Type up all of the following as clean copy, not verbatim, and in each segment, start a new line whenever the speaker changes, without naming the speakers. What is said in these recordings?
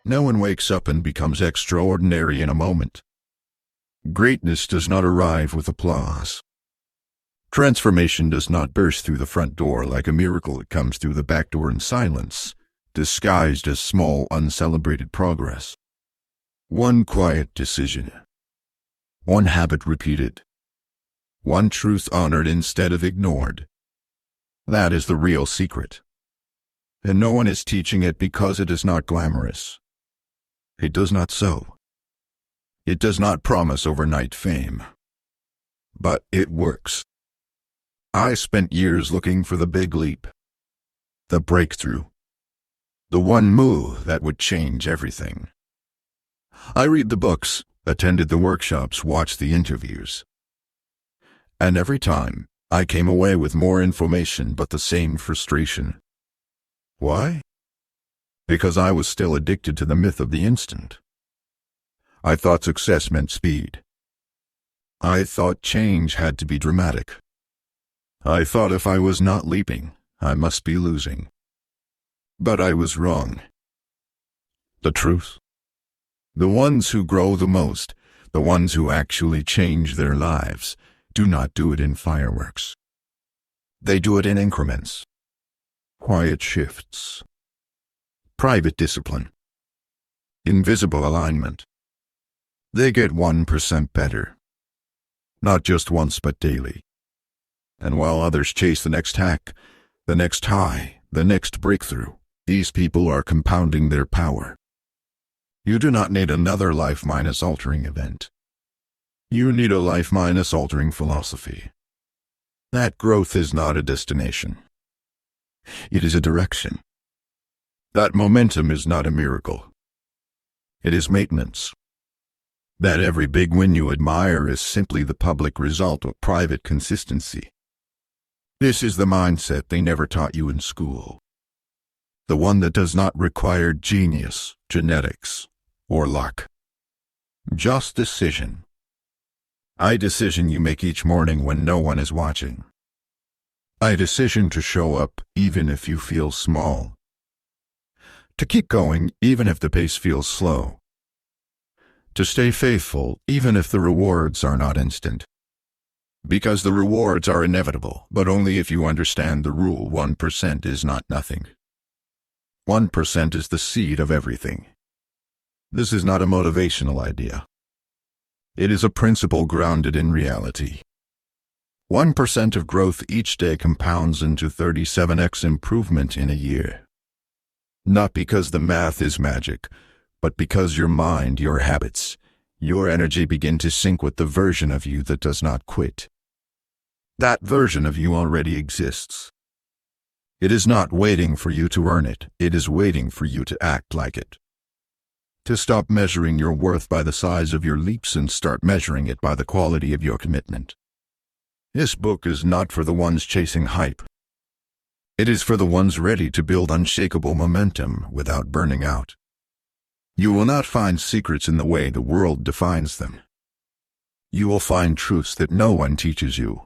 No one wakes up and becomes extraordinary in a moment. Greatness does not arrive with applause. Transformation does not burst through the front door like a miracle. It comes through the back door in silence, disguised as small, uncelebrated progress. One quiet decision. One habit repeated. One truth honored instead of ignored. That is the real secret. And no one is teaching it because it is not glamorous. It does not sow. It does not promise overnight fame. But it works. I spent years looking for the big leap. The breakthrough. The one move that would change everything. I read the books, attended the workshops, watched the interviews. And every time, I came away with more information but the same frustration. Why? Because I was still addicted to the myth of the instant. I thought success meant speed. I thought change had to be dramatic. I thought if I was not leaping, I must be losing. But I was wrong. The truth? The ones who grow the most, the ones who actually change their lives, do not do it in fireworks. They do it in increments. Quiet shifts. Private discipline. Invisible alignment. They get 1% better. Not just once but daily. And while others chase the next hack, the next high, the next breakthrough, these people are compounding their power. You do not need another life-minus-altering event. You need a life-minus-altering philosophy. That growth is not a destination. It is a direction. That momentum is not a miracle. It is maintenance. That every big win you admire is simply the public result of private consistency. This is the mindset they never taught you in school. The one that does not require genius, genetics, or luck. Just decision. A decision you make each morning when no one is watching. A decision to show up even if you feel small. To keep going even if the pace feels slow. To stay faithful even if the rewards are not instant. Because the rewards are inevitable, but only if you understand the rule 1% is not nothing. 1% is the seed of everything. This is not a motivational idea. It is a principle grounded in reality. 1% of growth each day compounds into 37x improvement in a year. Not because the math is magic, but because your mind, your habits, your energy begin to sync with the version of you that does not quit. That version of you already exists. It is not waiting for you to earn it, it is waiting for you to act like it. To stop measuring your worth by the size of your leaps and start measuring it by the quality of your commitment. This book is not for the ones chasing hype. It is for the ones ready to build unshakable momentum without burning out. You will not find secrets in the way the world defines them. You will find truths that no one teaches you.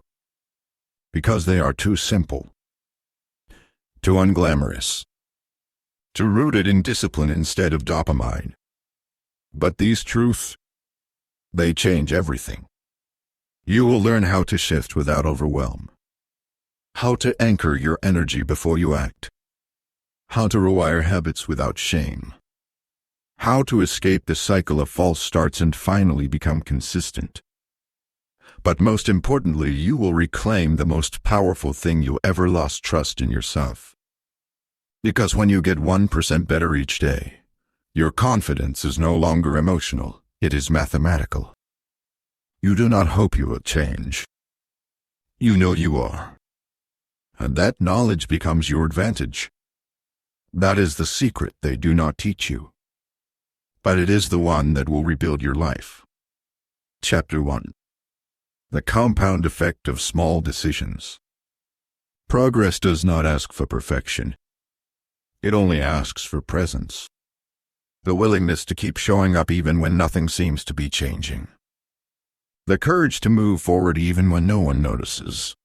Because they are too simple. Too unglamorous. Too rooted in discipline instead of dopamine. But these truths, they change everything. You will learn how to shift without overwhelm. How to anchor your energy before you act. How to rewire habits without shame. How to escape the cycle of false starts and finally become consistent. But most importantly, you will reclaim the most powerful thing you ever lost: trust in yourself. Because when you get 1% better each day, your confidence is no longer emotional, it is mathematical. You do not hope you will change. You know you are. And that knowledge becomes your advantage. That is the secret they do not teach you. But it is the one that will rebuild your life. Chapter 1. The compound effect of small decisions. Progress does not ask for perfection. It only asks for presence. The willingness to keep showing up even when nothing seems to be changing. The courage to move forward even when no one notices.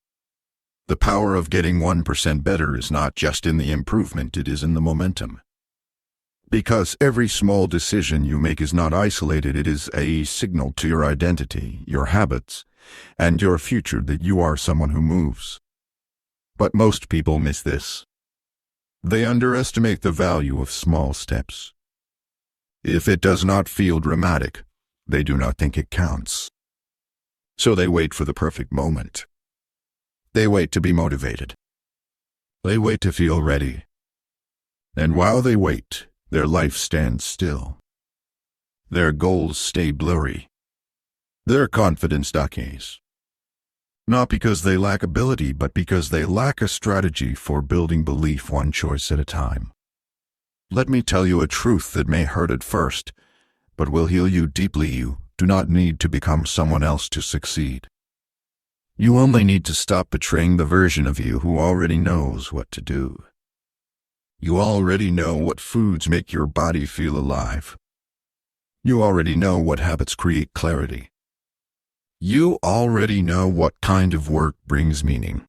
The power of getting 1% better is not just in the improvement, it is in the momentum. Because every small decision you make is not isolated, it is a signal to your identity, your habits, and your future that you are someone who moves. But most people miss this. They underestimate the value of small steps. If it does not feel dramatic, they do not think it counts. So they wait for the perfect moment. They wait to be motivated. They wait to feel ready. And while they wait, their life stands still. Their goals stay blurry. Their confidence decays. Not because they lack ability, but because they lack a strategy for building belief one choice at a time. Let me tell you a truth that may hurt at first, but will heal you deeply. You do not need to become someone else to succeed. You only need to stop betraying the version of you who already knows what to do. You already know what foods make your body feel alive. You already know what habits create clarity. You already know what kind of work brings meaning.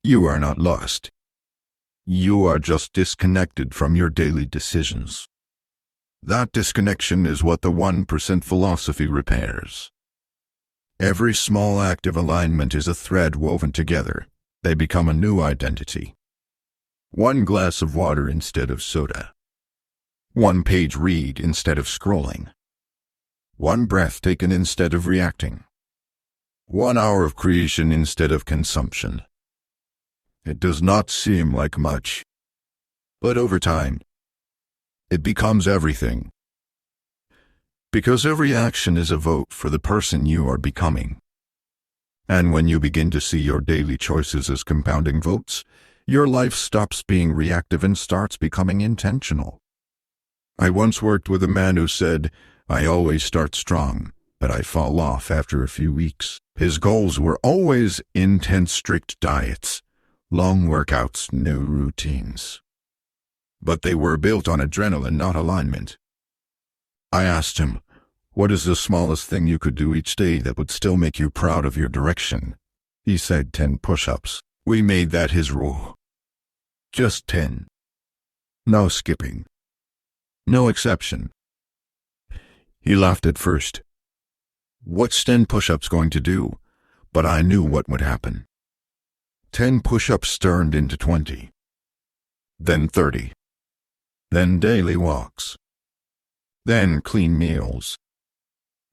You are not lost. You are just disconnected from your daily decisions. That disconnection is what the 1% philosophy repairs. Every small act of alignment is a thread woven together. They become a new identity. One glass of water instead of soda. One page read instead of scrolling. One breath taken instead of reacting. 1 hour of creation instead of consumption. It does not seem like much, but over time, it becomes everything. Because every action is a vote for the person you are becoming. And when you begin to see your daily choices as compounding votes, your life stops being reactive and starts becoming intentional. I once worked with a man who said, "I always start strong, but I fall off after a few weeks." His goals were always intense, strict diets, long workouts, new routines. But they were built on adrenaline, not alignment. I asked him, "What is the smallest thing you could do each day that would still make you proud of your direction?" He said 10 push-ups. We made that his rule. Just 10. No skipping. No exception. He laughed at first. What's 10 push-ups going to do? But I knew what would happen. 10 push-ups turned into 20. Then 30. Then daily walks. Then clean meals.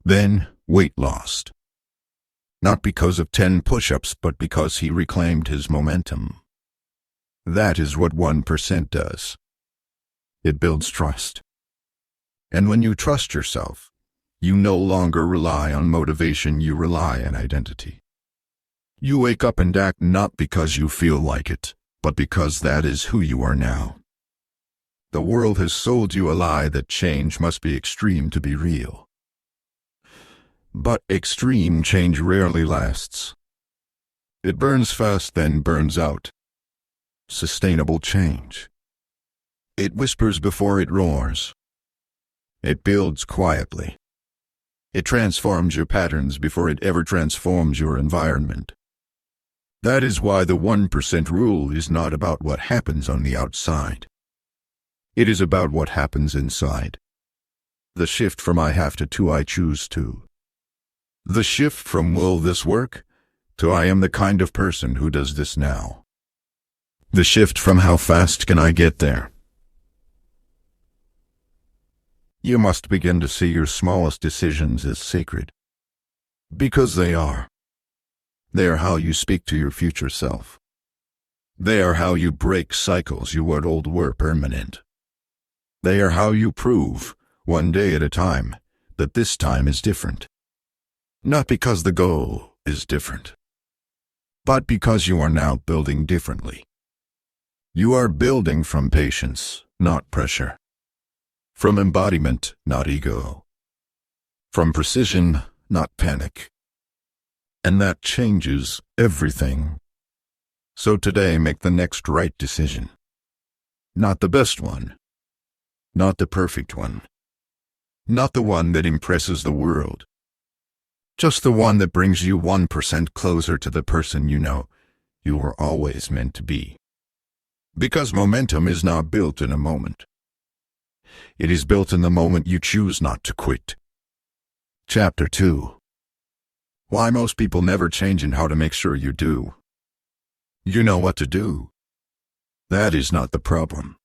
Then weight loss. Not because of 10 push-ups, but because he reclaimed his momentum. That is what 1% does. It builds trust. And when you trust yourself, you no longer rely on motivation, you rely on identity. You wake up and act not because you feel like it, but because that is who you are now. The world has sold you a lie that change must be extreme to be real. But extreme change rarely lasts. It burns fast, then burns out. Sustainable change. It whispers before it roars. It builds quietly. It transforms your patterns before it ever transforms your environment. That is why the 1% rule is not about what happens on the outside. It is about what happens inside. The shift from I have to I choose to. The shift from will this work to I am the kind of person who does this now. The shift from how fast can I get there. You must begin to see your smallest decisions as sacred. Because they are. They are how you speak to your future self. They are how you break cycles you were told were permanent. They are how you prove, one day at a time, that this time is different. Not because the goal is different, but because you are now building differently. You are building from patience, not pressure. From embodiment, not ego. From precision, not panic. And that changes everything. So today, make the next right decision. Not the best one. Not the perfect one. Not the one that impresses the world. Just the one that brings you 1% closer to the person you know you were always meant to be. Because momentum is not built in a moment. It is built in the moment you choose not to quit. Chapter 2. Why most people never change and how to make sure you do. You know what to do. That is not the problem.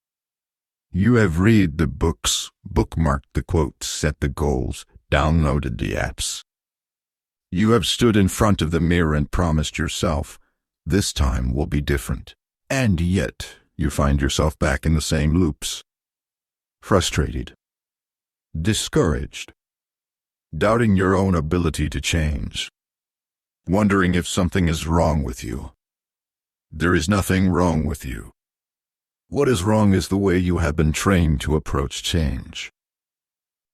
You have read the books, bookmarked the quotes, set the goals, downloaded the apps. You have stood in front of the mirror and promised yourself, this time will be different. And yet, you find yourself back in the same loops. Frustrated. Discouraged. Doubting your own ability to change. Wondering if something is wrong with you. There is nothing wrong with you. What is wrong is the way you have been trained to approach change.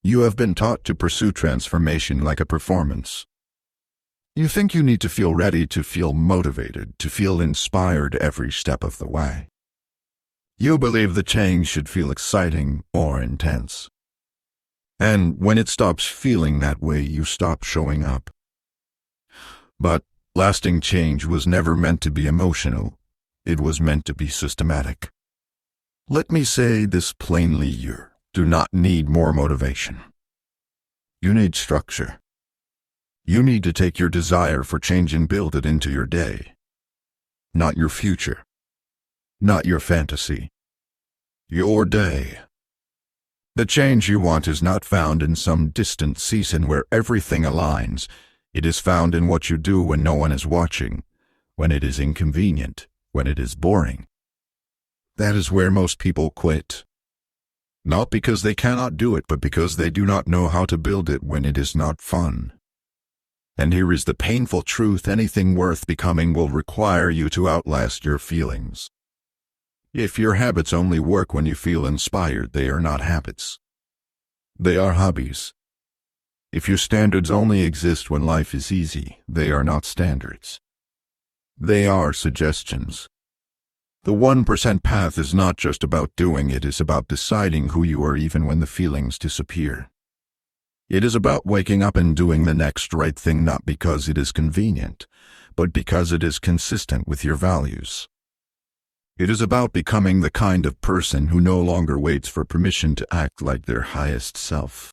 You have been taught to pursue transformation like a performance. You think you need to feel ready, to feel motivated, to feel inspired every step of the way. You believe the change should feel exciting or intense. And when it stops feeling that way, you stop showing up. But lasting change was never meant to be emotional. It was meant to be systematic. Let me say this plainly, you do not need more motivation. You need structure. You need to take your desire for change and build it into your day. Not your future. Not your fantasy. Your day. The change you want is not found in some distant season where everything aligns. It is found in what you do when no one is watching, when it is inconvenient, when it is boring. That is where most people quit. Not because they cannot do it, but because they do not know how to build it when it is not fun. And here is the painful truth: anything worth becoming will require you to outlast your feelings. If your habits only work when you feel inspired, they are not habits. They are hobbies. If your standards only exist when life is easy, they are not standards. They are suggestions. The 1% path is not just about doing, it is about deciding who you are even when the feelings disappear. It is about waking up and doing the next right thing, not because it is convenient, but because it is consistent with your values. It is about becoming the kind of person who no longer waits for permission to act like their highest self.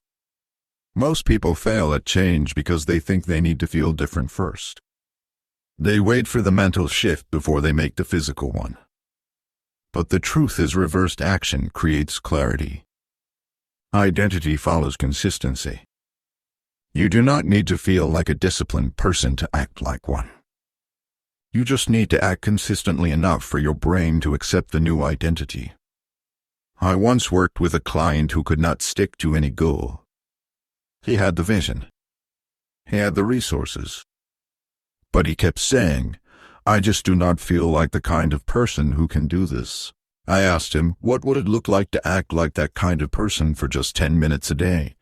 Most people fail at change because they think they need to feel different first. They wait for the mental shift before they make the physical one. But the truth is, reversed action creates clarity. Identity follows consistency. You do not need to feel like a disciplined person to act like one. You just need to act consistently enough for your brain to accept the new identity. I once worked with a client who could not stick to any goal. He had the vision. He had the resources. But he kept saying, I just do not feel like the kind of person who can do this. I asked him, what would it look like to act like that kind of person for just 10 minutes a day?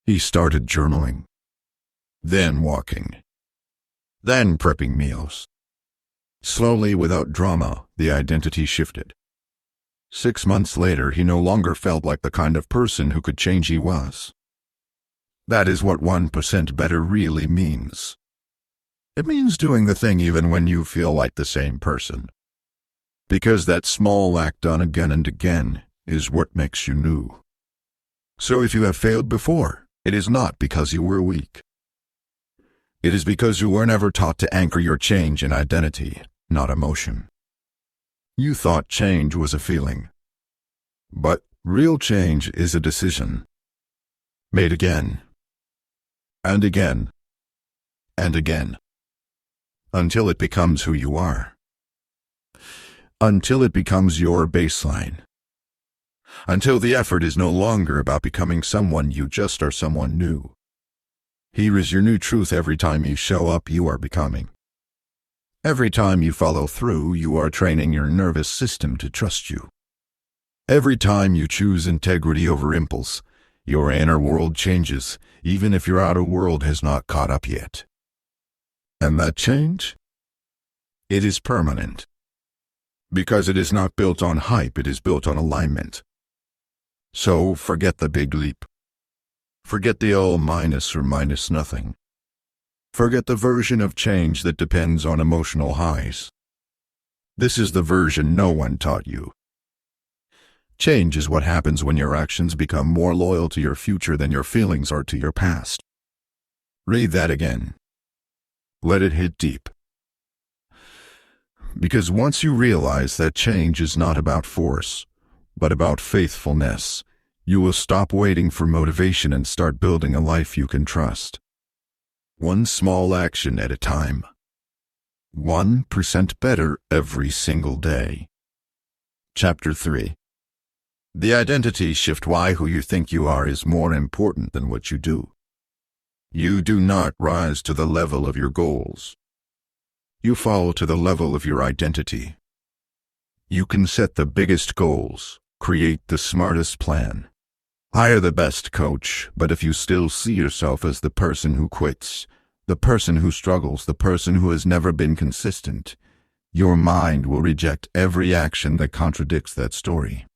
He started journaling. Then walking. Then prepping meals. Slowly, without drama, the identity shifted. 6 months later, he no longer felt like the kind of person who could change. He was. That is what 1% better really means. It means doing the thing even when you feel like the same person. Because that small act done again and again is what makes you new. So if you have failed before, it is not because you were weak. It is because you were never taught to anchor your change in identity, not emotion. You thought change was a feeling. But real change is a decision. Made again. And again. And again. Until it becomes who you are. Until it becomes your baseline. Until the effort is no longer about becoming someone you just are, someone new. Here is your new truth: every time you show up, you are becoming. Every time you follow through, you are training your nervous system to trust you. Every time you choose integrity over impulse, your inner world changes, even if your outer world has not caught up yet. And that change? It is permanent. Because it is not built on hype, it is built on alignment. So forget the big leap. Forget the all minus or minus nothing. Forget the version of change that depends on emotional highs. This is the version no one taught you. Change is what happens when your actions become more loyal to your future than your feelings are to your past. Read that again. Let it hit deep. Because once you realize that change is not about force, but about faithfulness, you will stop waiting for motivation and start building a life you can trust. One small action at a time. 1% better every single day. Chapter 3. The identity shift. Why who you think you are is more important than what you do. You do not rise to the level of your goals. You fall to the level of your identity. You can set the biggest goals, create the smartest plan, hire the best coach, but if you still see yourself as the person who quits, the person who struggles, the person who has never been consistent, your mind will reject every action that contradicts that story.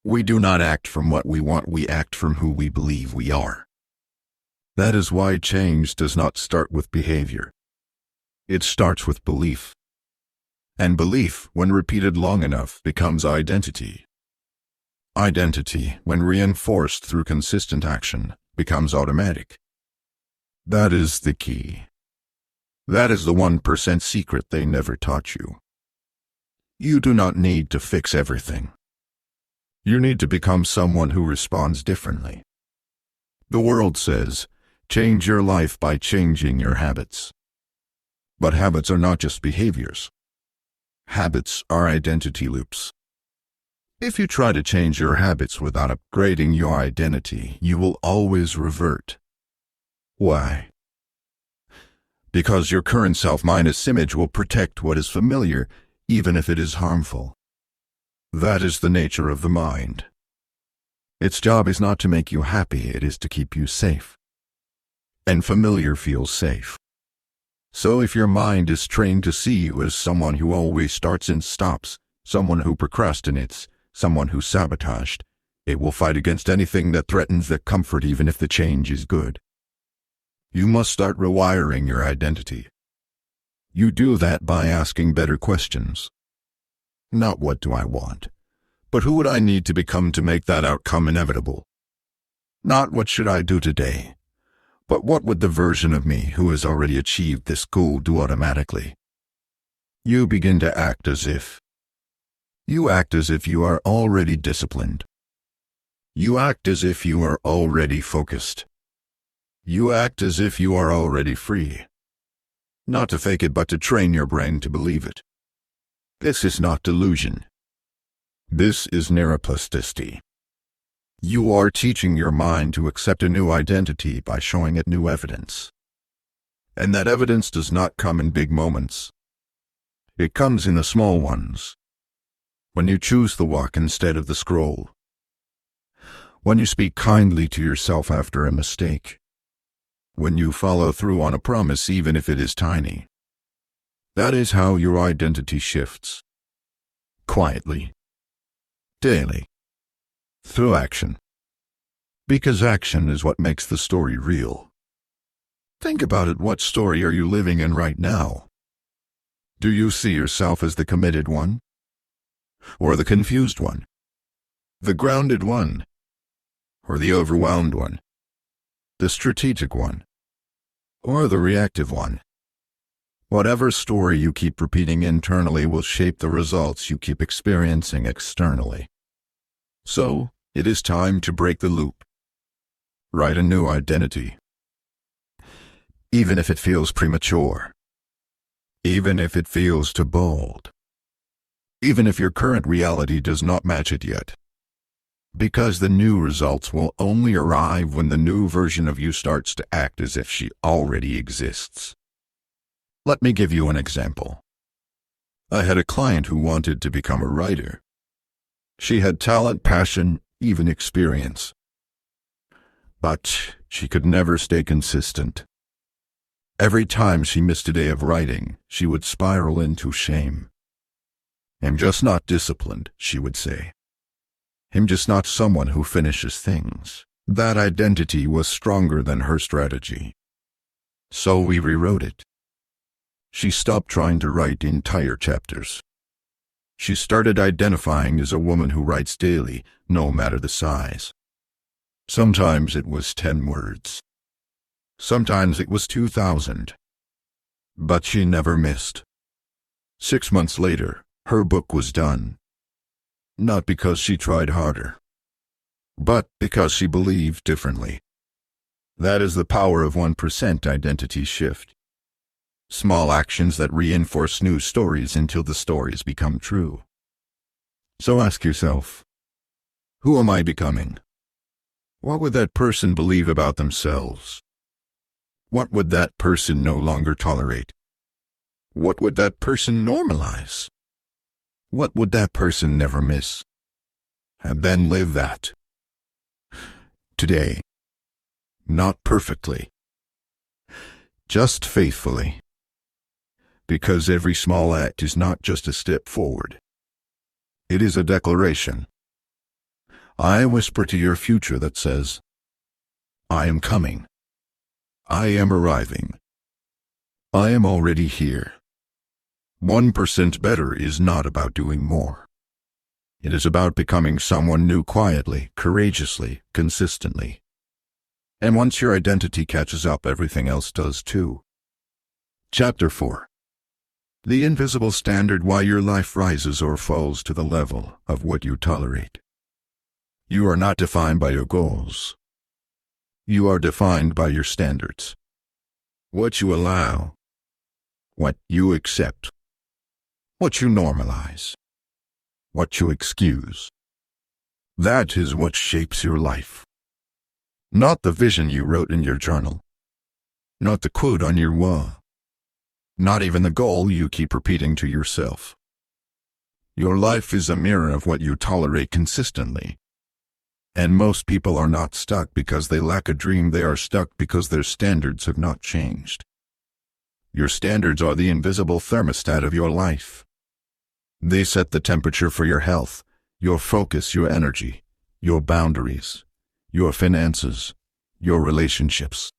We do not act from what we want, we act from who we believe we are. That is why change does not start with behavior. It starts with belief. And belief, when repeated long enough, becomes identity. Identity, when reinforced through consistent action, becomes automatic. That is the key. That is the 1% secret they never taught you. You do not need to fix everything. You need to become someone who responds differently. The world says, change your life by changing your habits. But habits are not just behaviors. Habits are identity loops. If you try to change your habits without upgrading your identity, you will always revert. Why? Because your current self-minus image will protect what is familiar, even if it is harmful. That is the nature of the mind. Its job is not to make you happy, it is to keep you safe. And familiar feels safe. So if your mind is trained to see you as someone who always starts and stops, someone who procrastinates, someone who sabotaged, it will fight against anything that threatens that comfort even if the change is good. You must start rewiring your identity. You do that by asking better questions. Not what do I want, but who would I need to become to make that outcome inevitable? Not what should I do today, but what would the version of me who has already achieved this goal do automatically? You begin to act as if. You act as if you are already disciplined. You act as if you are already focused. You act as if you are already free. Not to fake it, but to train your brain to believe it. This is not delusion. This is neuroplasticity. You are teaching your mind to accept a new identity by showing it new evidence. And that evidence does not come in big moments. It comes in the small ones. When you choose the walk instead of the scroll. When you speak kindly to yourself after a mistake. When you follow through on a promise even if it is tiny. That is how your identity shifts. Quietly. Daily. Through action. Because action is what makes the story real. Think about it. What story are you living in right now? Do you see yourself as the committed one? Or the confused one? The grounded one? Or the overwhelmed one? The strategic one? Or the reactive one? Whatever story you keep repeating internally will shape the results you keep experiencing externally. So, it is time to break the loop. Write a new identity. Even if it feels premature. Even if it feels too bold. Even if your current reality does not match it yet. Because the new results will only arrive when the new version of you starts to act as if she already exists. Let me give you an example. I had a client who wanted to become a writer. She had talent, passion, even experience. But she could never stay consistent. Every time she missed a day of writing, she would spiral into shame. "I'm just not disciplined," she would say. "I'm just not someone who finishes things." That identity was stronger than her strategy. So we rewrote it. She stopped trying to write entire chapters. She started identifying as a woman who writes daily, no matter the size. Sometimes it was 10 words. Sometimes it was 2,000. But she never missed. 6 months later, her book was done. Not because she tried harder, but because she believed differently. That is the power of 1% identity shift. Small actions that reinforce new stories until the stories become true. So ask yourself, who am I becoming? What would that person believe about themselves? What would that person no longer tolerate? What would that person normalize? What would that person never miss? And then live that. Today. Not perfectly. Just faithfully. Because every small act is not just a step forward. It is a declaration. I whisper to your future that says, I am coming. I am arriving. I am already here. 1% better is not about doing more. It is about becoming someone new quietly, courageously, consistently. And once your identity catches up, everything else does too. Chapter 4. The invisible standard: why your life rises or falls to the level of what you tolerate. You are not defined by your goals. You are defined by your standards. What you allow. What you accept. What you normalize. What you excuse. That is what shapes your life. Not the vision you wrote in your journal. Not the quote on your wall. Not even the goal you keep repeating to yourself. Your life is a mirror of what you tolerate consistently. And most people are not stuck because they lack a dream. They are stuck because their standards have not changed. Your standards are the invisible thermostat of your life. They set the temperature for your health, your focus, your energy, your boundaries, your finances, your relationships.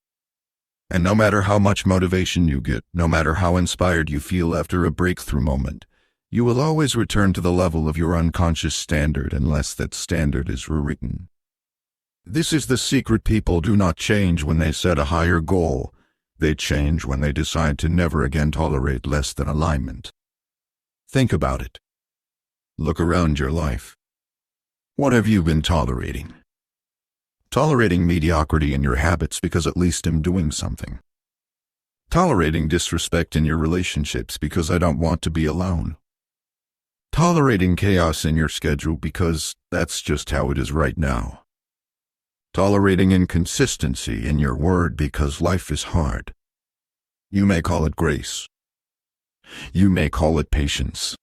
And no matter how much motivation you get, no matter how inspired you feel after a breakthrough moment, you will always return to the level of your unconscious standard unless that standard is rewritten. This is the secret: people do not change when they set a higher goal. They change when they decide to never again tolerate less than alignment. Think about it. Look around your life. What have you been tolerating? Tolerating mediocrity in your habits because at least I'm doing something. Tolerating disrespect in your relationships because I don't want to be alone. Tolerating chaos in your schedule because that's just how it is right now. Tolerating inconsistency in your word because life is hard. You may call it grace. You may call it patience.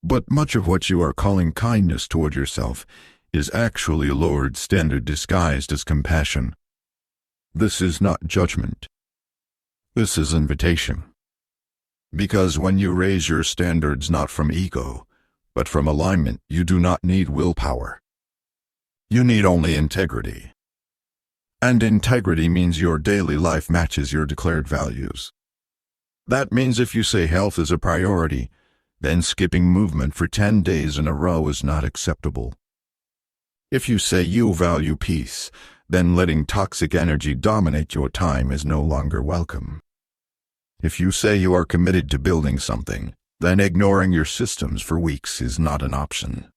But much of what you are calling kindness toward yourself is actually a lowered standard disguised as compassion. This is not judgment. This is invitation. Because when you raise your standards not from ego, but from alignment, you do not need willpower. You need only integrity. And integrity means your daily life matches your declared values. That means if you say health is a priority, then skipping movement for 10 days in a row is not acceptable. If you say you value peace, then letting toxic energy dominate your time is no longer welcome. If you say you are committed to building something, then ignoring your systems for weeks is not an option.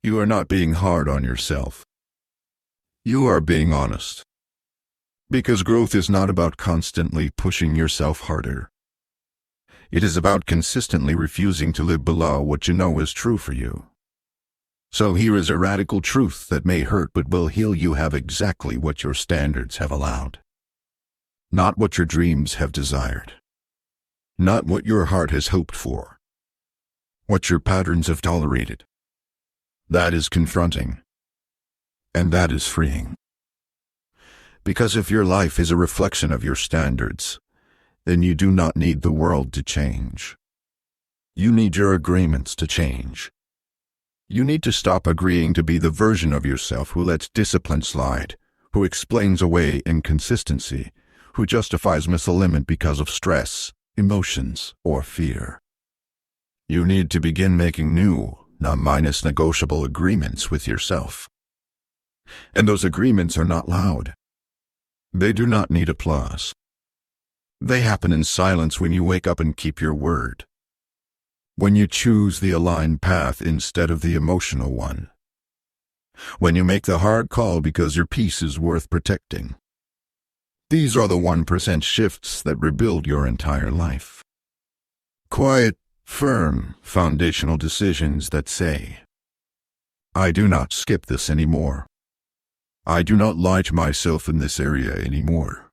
You are not being hard on yourself. You are being honest. Because growth is not about constantly pushing yourself harder. It is about consistently refusing to live below what you know is true for you. So here is a radical truth that may hurt but will heal you: have exactly what your standards have allowed. Not what your dreams have desired. Not what your heart has hoped for. What your patterns have tolerated. That is confronting. And that is freeing. Because if your life is a reflection of your standards, then you do not need the world to change. You need your agreements to change. You need to stop agreeing to be the version of yourself who lets discipline slide, who explains away inconsistency, who justifies misalignment because of stress, emotions, or fear. You need to begin making new, non-minus negotiable agreements with yourself. And those agreements are not loud. They do not need applause. They happen in silence when you wake up and keep your word. When you choose the aligned path instead of the emotional one. When you make the hard call because your peace is worth protecting. These are the 1% shifts that rebuild your entire life. Quiet, firm, foundational decisions that say, I do not skip this anymore. I do not lie to myself in this area anymore.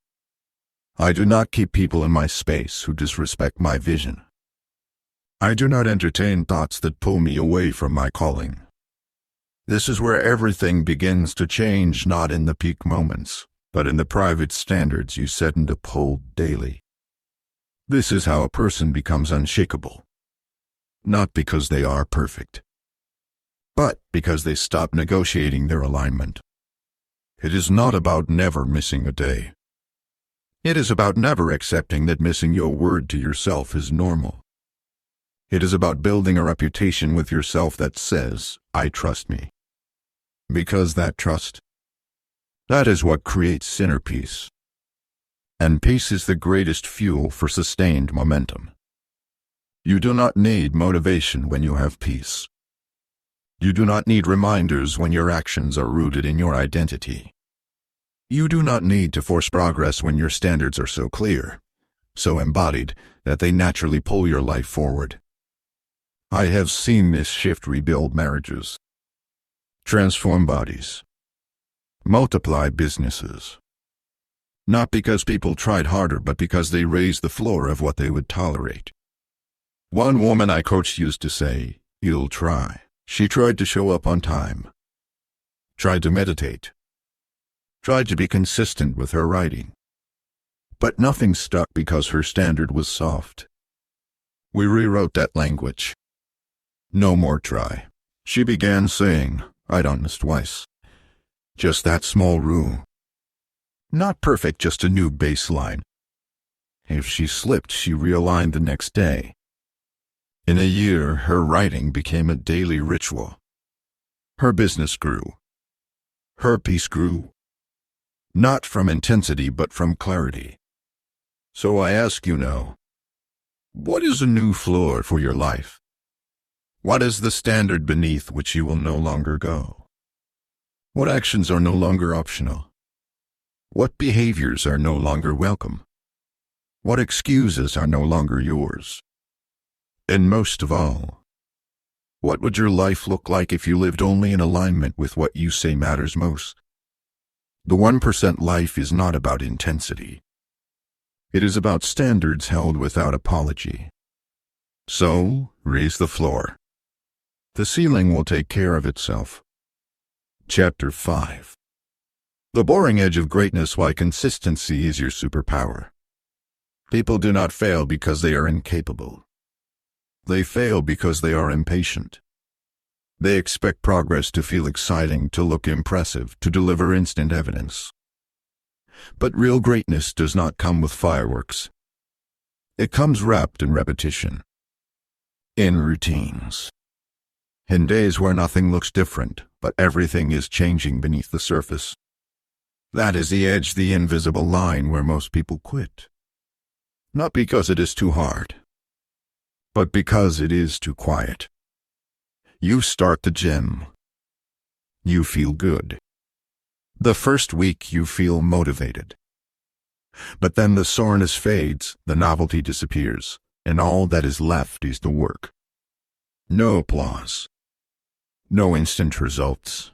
I do not keep people in my space who disrespect my vision. I do not entertain thoughts that pull me away from my calling. This is where everything begins to change, not in the peak moments, but in the private standards you set and uphold daily. This is how a person becomes unshakable. Not because they are perfect, but because they stop negotiating their alignment. It is not about never missing a day. It is about never accepting that missing your word to yourself is normal. It is about building a reputation with yourself that says, I trust me. Because that trust, that is what creates inner peace. And peace is the greatest fuel for sustained momentum. You do not need motivation when you have peace. You do not need reminders when your actions are rooted in your identity. You do not need to force progress when your standards are so clear, so embodied, that they naturally pull your life forward. I have seen this shift rebuild marriages, transform bodies, multiply businesses. Not because people tried harder, but because they raised the floor of what they would tolerate. One woman I coached used to say, you'll try. She tried to show up on time, tried to meditate, tried to be consistent with her writing. But nothing stuck because her standard was soft. We rewrote that language. No more try. She began saying, I'd done this twice. Just that small rule. Not perfect, just a new baseline. If she slipped, she realigned the next day. In a year, her writing became a daily ritual. Her business grew. Her peace grew. Not from intensity, but from clarity. So I ask you now, what is a new floor for your life? What is the standard beneath which you will no longer go? What actions are no longer optional? What behaviors are no longer welcome? What excuses are no longer yours? And most of all, what would your life look like if you lived only in alignment with what you say matters most? The 1% life is not about intensity. It is about standards held without apology. So, raise the floor. The ceiling will take care of itself. Chapter 5. The boring edge of greatness: why consistency is your superpower. People do not fail because they are incapable. They fail because they are impatient. They expect progress to feel exciting, to look impressive, to deliver instant evidence. But real greatness does not come with fireworks. It comes wrapped in repetition, in routines, in days where nothing looks different, but everything is changing beneath the surface. That is the edge, the invisible line where most people quit. Not because it is too hard, but because it is too quiet. You start the gym. You feel good. The first week you feel motivated. But then the soreness fades, the novelty disappears, and all that is left is the work. No applause. No instant results.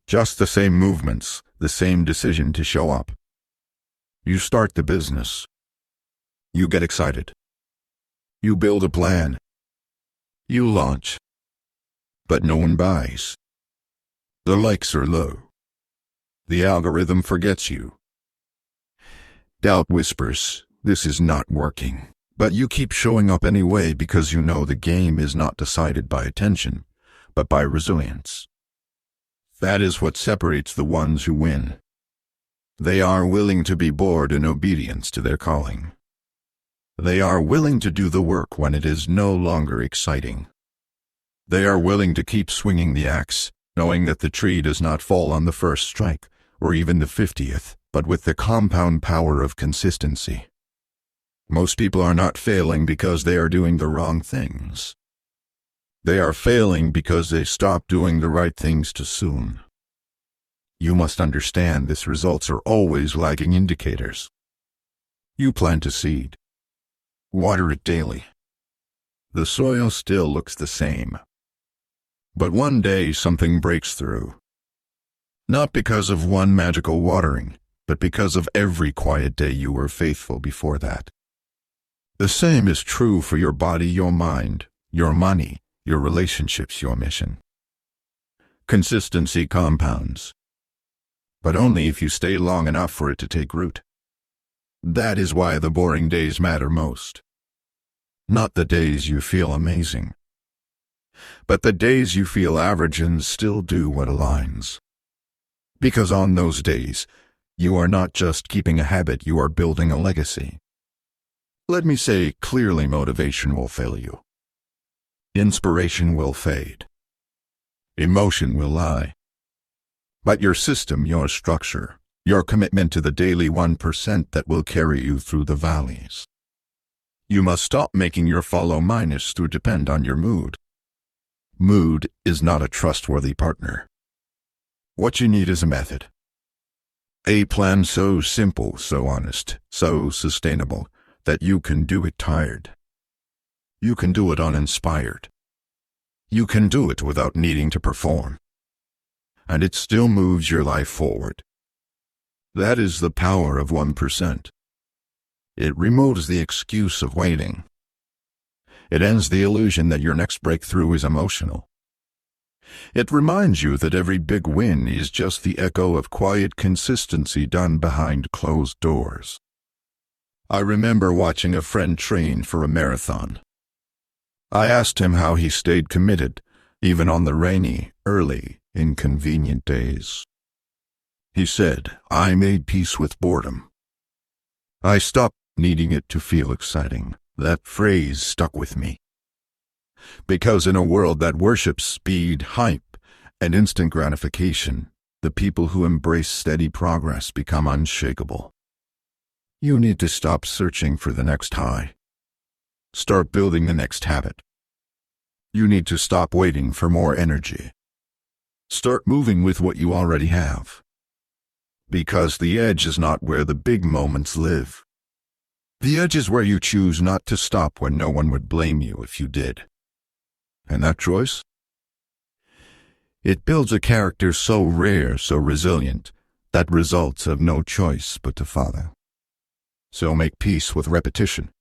Just the same movements, the same decision to show up. You start the business. You get excited. You build a plan. You launch. But no one buys. The likes are low. The algorithm forgets you. Doubt whispers, this is not working. But you keep showing up anyway because you know the game is not decided by attention, but by resilience. That is what separates the ones who win. They are willing to be bored in obedience to their calling. They are willing to do the work when it is no longer exciting. They are willing to keep swinging the axe, knowing that the tree does not fall on the first strike, or even the 50th, but with the compound power of consistency. Most people are not failing because they are doing the wrong things. They are failing because they stop doing the right things too soon. You must understand this: results are always lagging indicators. You plant a seed. Water it daily. The soil still looks the same. But one day something breaks through. Not because of one magical watering, but because of every quiet day you were faithful before that. The same is true for your body, your mind, your money, your relationships, your mission. Consistency compounds, but only if you stay long enough for it to take root. That is why the boring days matter most. Not the days you feel amazing, but the days you feel average and still do what aligns. Because on those days, you are not just keeping a habit, you are building a legacy. Let me say clearly, motivation will fail you. Inspiration will fade. Emotion will lie. But your system, your structure, your commitment to the daily 1% that will carry you through the valleys. You must stop making your follow minus to depend on your mood. Mood is not a trustworthy partner. What you need is a method. A plan so simple, so honest, so sustainable, that you can do it tired. You can do it uninspired. You can do it without needing to perform. And it still moves your life forward. That is the power of 1%. It removes the excuse of waiting. It ends the illusion that your next breakthrough is emotional. It reminds you that every big win is just the echo of quiet consistency done behind closed doors. I remember watching a friend train for a marathon. I asked him how he stayed committed, even on the rainy, early, inconvenient days. He said, "I made peace with boredom. I stopped needing it to feel exciting." That phrase stuck with me. Because in a world that worships speed, hype, and instant gratification, the people who embrace steady progress become unshakable. You need to stop searching for the next high. Start building the next habit. You need to stop waiting for more energy. Start moving with what you already have. Because the edge is not where the big moments live. The edge is where you choose not to stop when no one would blame you if you did. And that choice? It builds a character so rare, so resilient, that results have no choice but to follow. So make peace with repetition.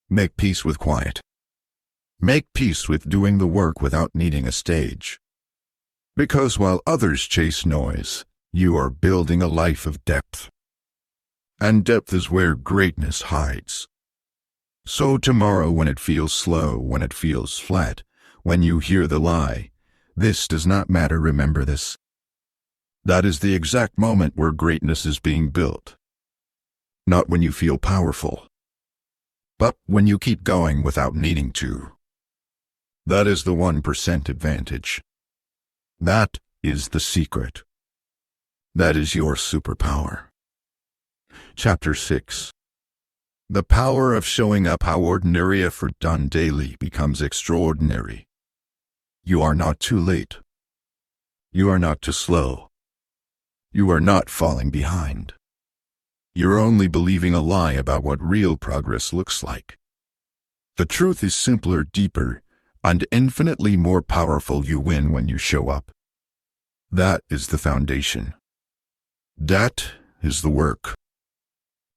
Make peace with quiet. Make peace with doing the work without needing a stage. Because while others chase noise, you are building a life of depth. And depth is where greatness hides. So tomorrow, when it feels slow, when it feels flat, when you hear the lie, this does not matter, remember this. That is the exact moment where greatness is being built. Not when you feel powerful, but when you keep going without needing to. That is the 1% advantage. That is the secret. That is your superpower. Chapter 6. The power of showing up: how ordinary effort done daily becomes extraordinary. You are not too late. You are not too slow. You are not falling behind. You're only believing a lie about what real progress looks like. The truth is simpler, deeper, and infinitely more powerful. You win when you show up. That is the foundation. That is the work.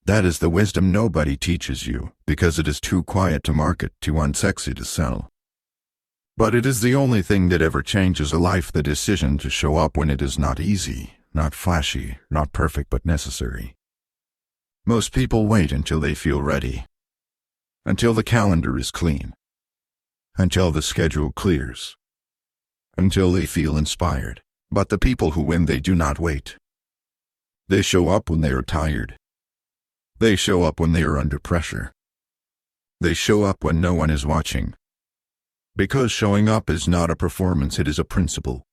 That is the wisdom nobody teaches you, because it is too quiet to market, too unsexy to sell. But it is the only thing that ever changes a life: the decision to show up when it is not easy, not flashy, not perfect, but necessary. Most people wait until they feel ready, until the calendar is clean, until the schedule clears, until they feel inspired. But the people who win, they do not wait. They show up when they are tired. They show up when they are under pressure. They show up when no one is watching. Because showing up is not a performance, it is a principle.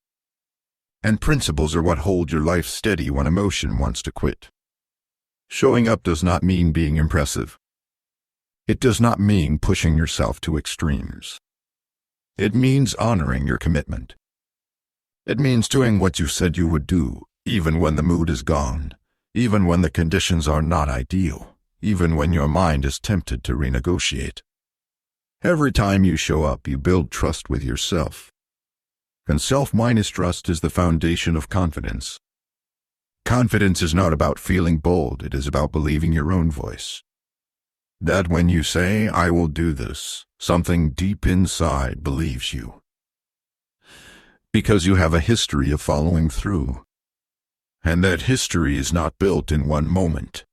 And principles are what hold your life steady when emotion wants to quit. Showing up does not mean being impressive. It does not mean pushing yourself to extremes. It means honoring your commitment. It means doing what you said you would do, even when the mood is gone, even when the conditions are not ideal, even when your mind is tempted to renegotiate. Every time you show up, you build trust with yourself. And self-minus trust is the foundation of confidence. Confidence is not about feeling bold, it is about believing your own voice. That when you say, "I will do this," something deep inside believes you. Because you have a history of following through. And that history is not built in one moment.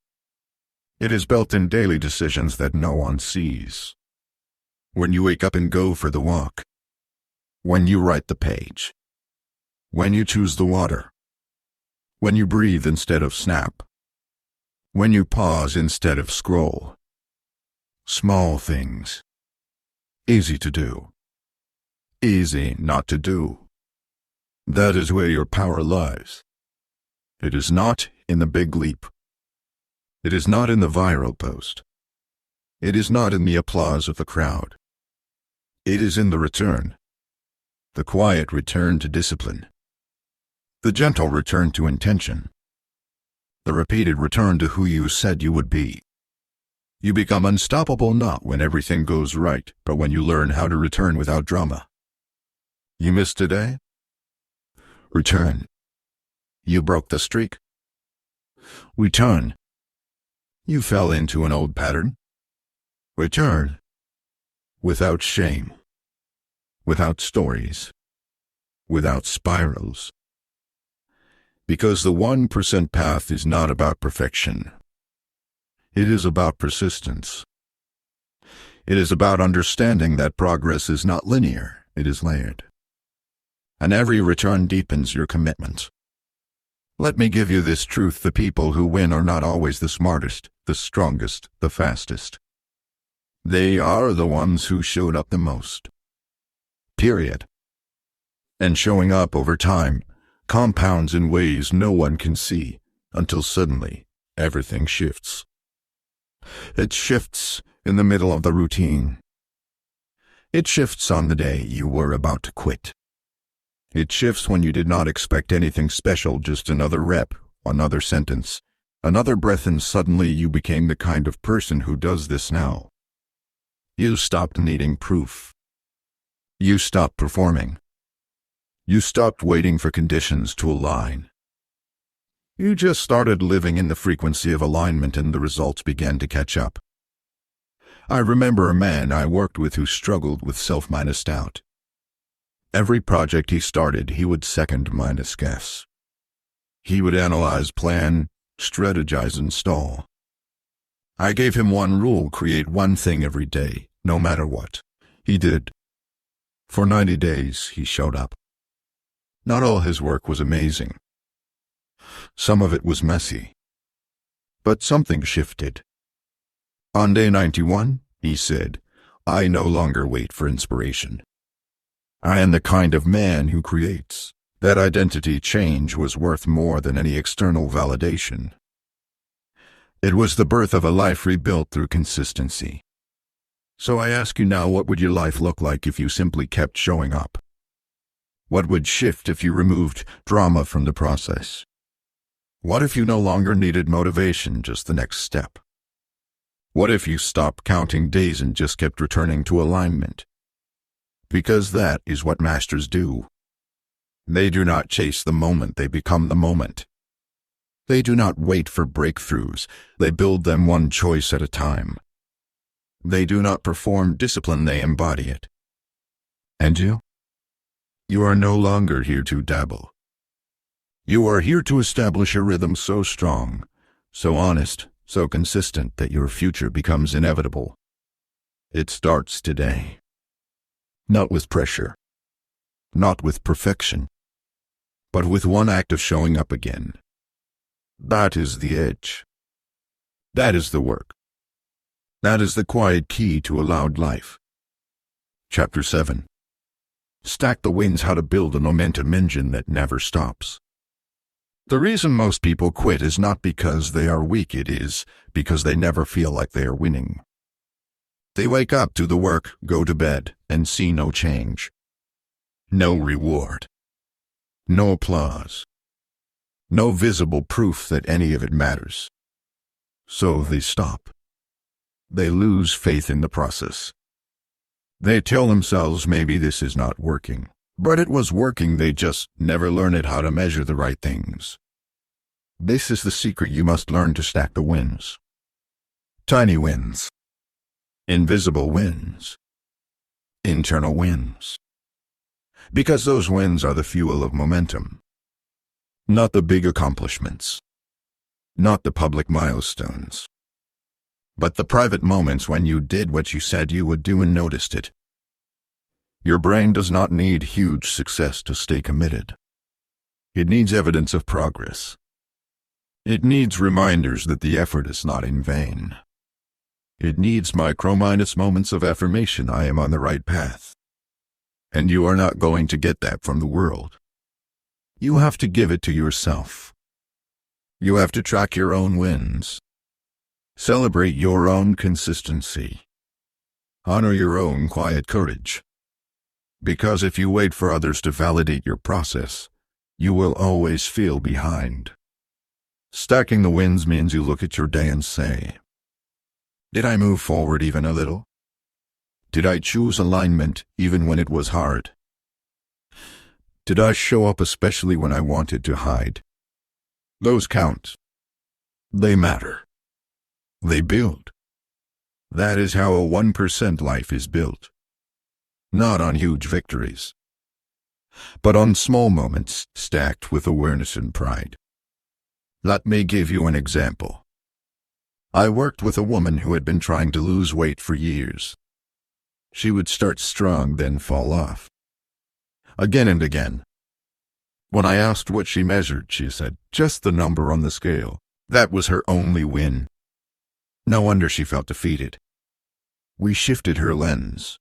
It is built in daily decisions that no one sees. When you wake up and go for the walk. When you write the page. When you choose the water. When you breathe instead of snap. When you pause instead of scroll. Small things. Easy to do. Easy not to do. That is where your power lies. It is not in the big leap. It is not in the viral post. It is not in the applause of the crowd. It is in the return. The quiet return to discipline. The gentle return to intention. The repeated return to who you said you would be. You become unstoppable not when everything goes right, but when you learn how to return without drama. You missed today? Return. You broke the streak? Return. You fell into an old pattern? Return. Without shame. Without stories. Without spirals. Because the 1% path is not about perfection. It is about persistence. It is about understanding that progress is not linear, it is layered. And every return deepens your commitment. Let me give you this truth: the people who win are not always the smartest, the strongest, the fastest. They are the ones who showed up the most. Period. And showing up over time compounds in ways no one can see, until suddenly everything shifts. It shifts in the middle of the routine. It shifts on the day you were about to quit. It shifts when you did not expect anything special, just another rep, another sentence, another breath, and suddenly you became the kind of person who does this now. You stopped needing proof. You stopped performing. You stopped waiting for conditions to align. You just started living in the frequency of alignment, and the results began to catch up. I remember a man I worked with who struggled with self-minus doubt. Every project he started, he would second-minus guess. He would analyze, plan, strategize, and stall. I gave him one rule: create one thing every day, no matter what. He did. For 90 days, he showed up. Not all his work was amazing. Some of it was messy. But something shifted. On day 91, he said, "I no longer wait for inspiration. I am the kind of man who creates." That identity change was worth more than any external validation. It was the birth of a life rebuilt through consistency. So I ask you now, what would your life look like if you simply kept showing up? What would shift if you removed drama from the process? What if you no longer needed motivation, just the next step? What if you stopped counting days and just kept returning to alignment? Because that is what masters do. They do not chase the moment, they become the moment. They do not wait for breakthroughs, they build them one choice at a time. They do not perform discipline, they embody it. And you? You are no longer here to dabble. You are here to establish a rhythm so strong, so honest, so consistent that your future becomes inevitable. It starts today. Not with pressure. Not with perfection. But with one act of showing up again. That is the edge. That is the work. That is the quiet key to a loud life. Chapter 7. Stack the Wins: How to Build a Momentum Engine That Never Stops. The reason most people quit is not because they are weak, it is because they never feel like they are winning. They wake up, do the work, go to bed, and see no change. No reward. No applause. No visible proof that any of it matters. So they stop. They lose faith in the process. They tell themselves maybe this is not working. But it was working, they just never learned how to measure the right things. This is the secret: you must learn to stack the wins. Tiny wins. Invisible wins. Internal wins. Because those wins are the fuel of momentum. Not the big accomplishments. Not the public milestones. But the private moments when you did what you said you would do and noticed it. Your brain does not need huge success to stay committed. It needs evidence of progress. It needs reminders that the effort is not in vain. It needs micro-minus moments of affirmation: I am on the right path. And you are not going to get that from the world. You have to give it to yourself. You have to track your own wins. Celebrate your own consistency. Honor your own quiet courage. Because if you wait for others to validate your process, you will always feel behind. Stacking the wins means you look at your day and say, did I move forward even a little? Did I choose alignment even when it was hard? Did I show up especially when I wanted to hide? Those count. They matter. They build. That is how a 1% life is built. Not on huge victories, but on small moments stacked with awareness and pride. Let me give you an example. I worked with a woman who had been trying to lose weight for years. She would start strong, then fall off. Again and again. When I asked what she measured, she said, just the number on the scale. That was her only win. No wonder she felt defeated. We shifted her lens.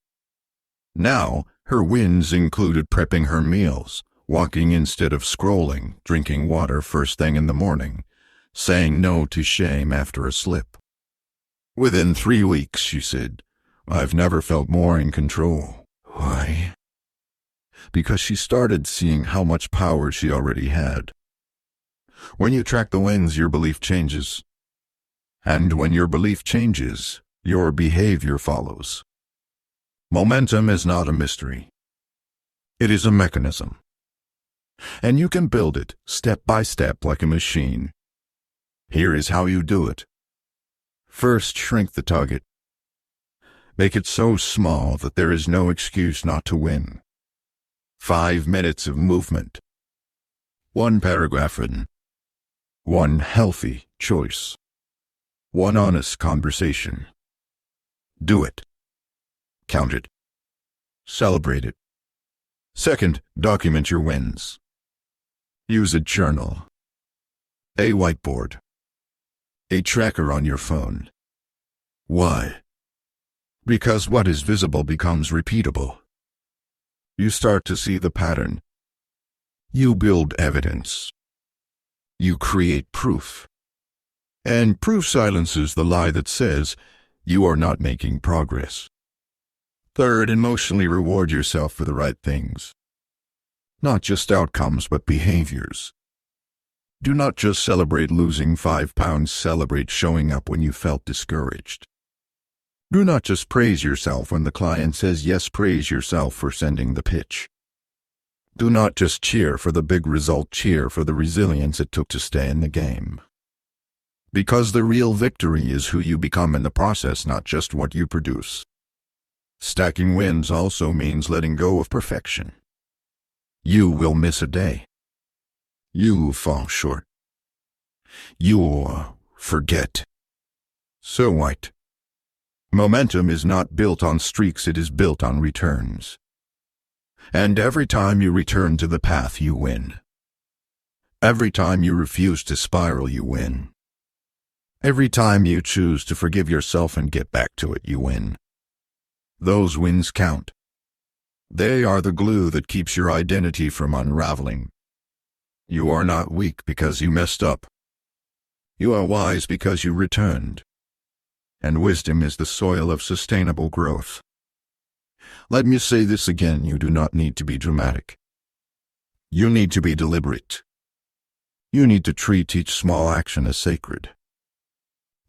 Now, her wins included prepping her meals, walking instead of scrolling, drinking water first thing in the morning, saying no to shame after a slip. Within 3 weeks, she said, I've never felt more in control. Why? Because she started seeing how much power she already had. When you track the wins, your belief changes. And when your belief changes, your behavior follows. Momentum is not a mystery. It is a mechanism. And you can build it step by step like a machine. Here is how you do it. First, shrink the target. Make it so small that there is no excuse not to win. 5 minutes of movement. 1 paragraph written. 1 healthy choice. 1 honest conversation. Do it. Count it. Celebrate it. Second, document your wins. Use a journal, a whiteboard, a tracker on your phone. Why? Because what is visible becomes repeatable. You start to see the pattern. You build evidence. You create proof. And proof silences the lie that says you are not making progress. Third, emotionally reward yourself for the right things. Not just outcomes, but behaviors. Do not just celebrate losing 5 pounds, celebrate showing up when you felt discouraged. Do not just praise yourself when the client says yes, praise yourself for sending the pitch. Do not just cheer for the big result, cheer for the resilience it took to stay in the game. Because the real victory is who you become in the process, not just what you produce. Stacking wins also means letting go of perfection. You will miss a day. You fall short. You forget. So what? Momentum is not built on streaks, it is built on returns. And every time you return to the path, you win. Every time you refuse to spiral, you win. Every time you choose to forgive yourself and get back to it, you win. Those wins count. They are the glue that keeps your identity from unraveling. You are not weak because you messed up. You are wise because you returned. And wisdom is the soil of sustainable growth. Let me say this again, you do not need to be dramatic. You need to be deliberate. You need to treat each small action as sacred.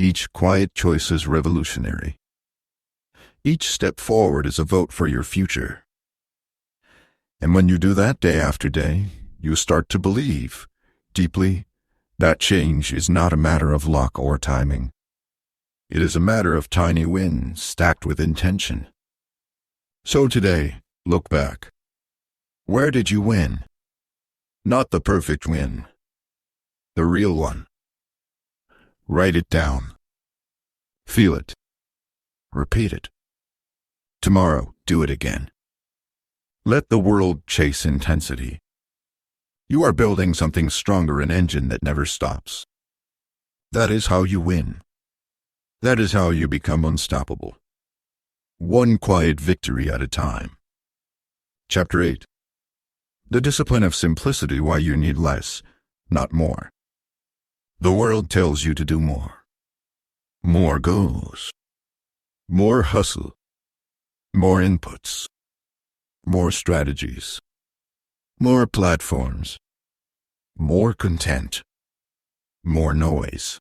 Each quiet choice is revolutionary. Each step forward is a vote for your future. And when you do that day after day, you start to believe, deeply, that change is not a matter of luck or timing. It is a matter of tiny wins stacked with intention. So today, look back. Where did you win? Not the perfect win. The real one. Write it down. Feel it. Repeat it. Tomorrow, do it again. Let the world chase intensity. You are building something stronger, an engine that never stops. That is how you win. That is how you become unstoppable. One quiet victory at a time. Chapter 8. The discipline of simplicity, why you need less, not more. The world tells you to do more. More goals. More hustle. More inputs. More strategies. More platforms. More content. More noise.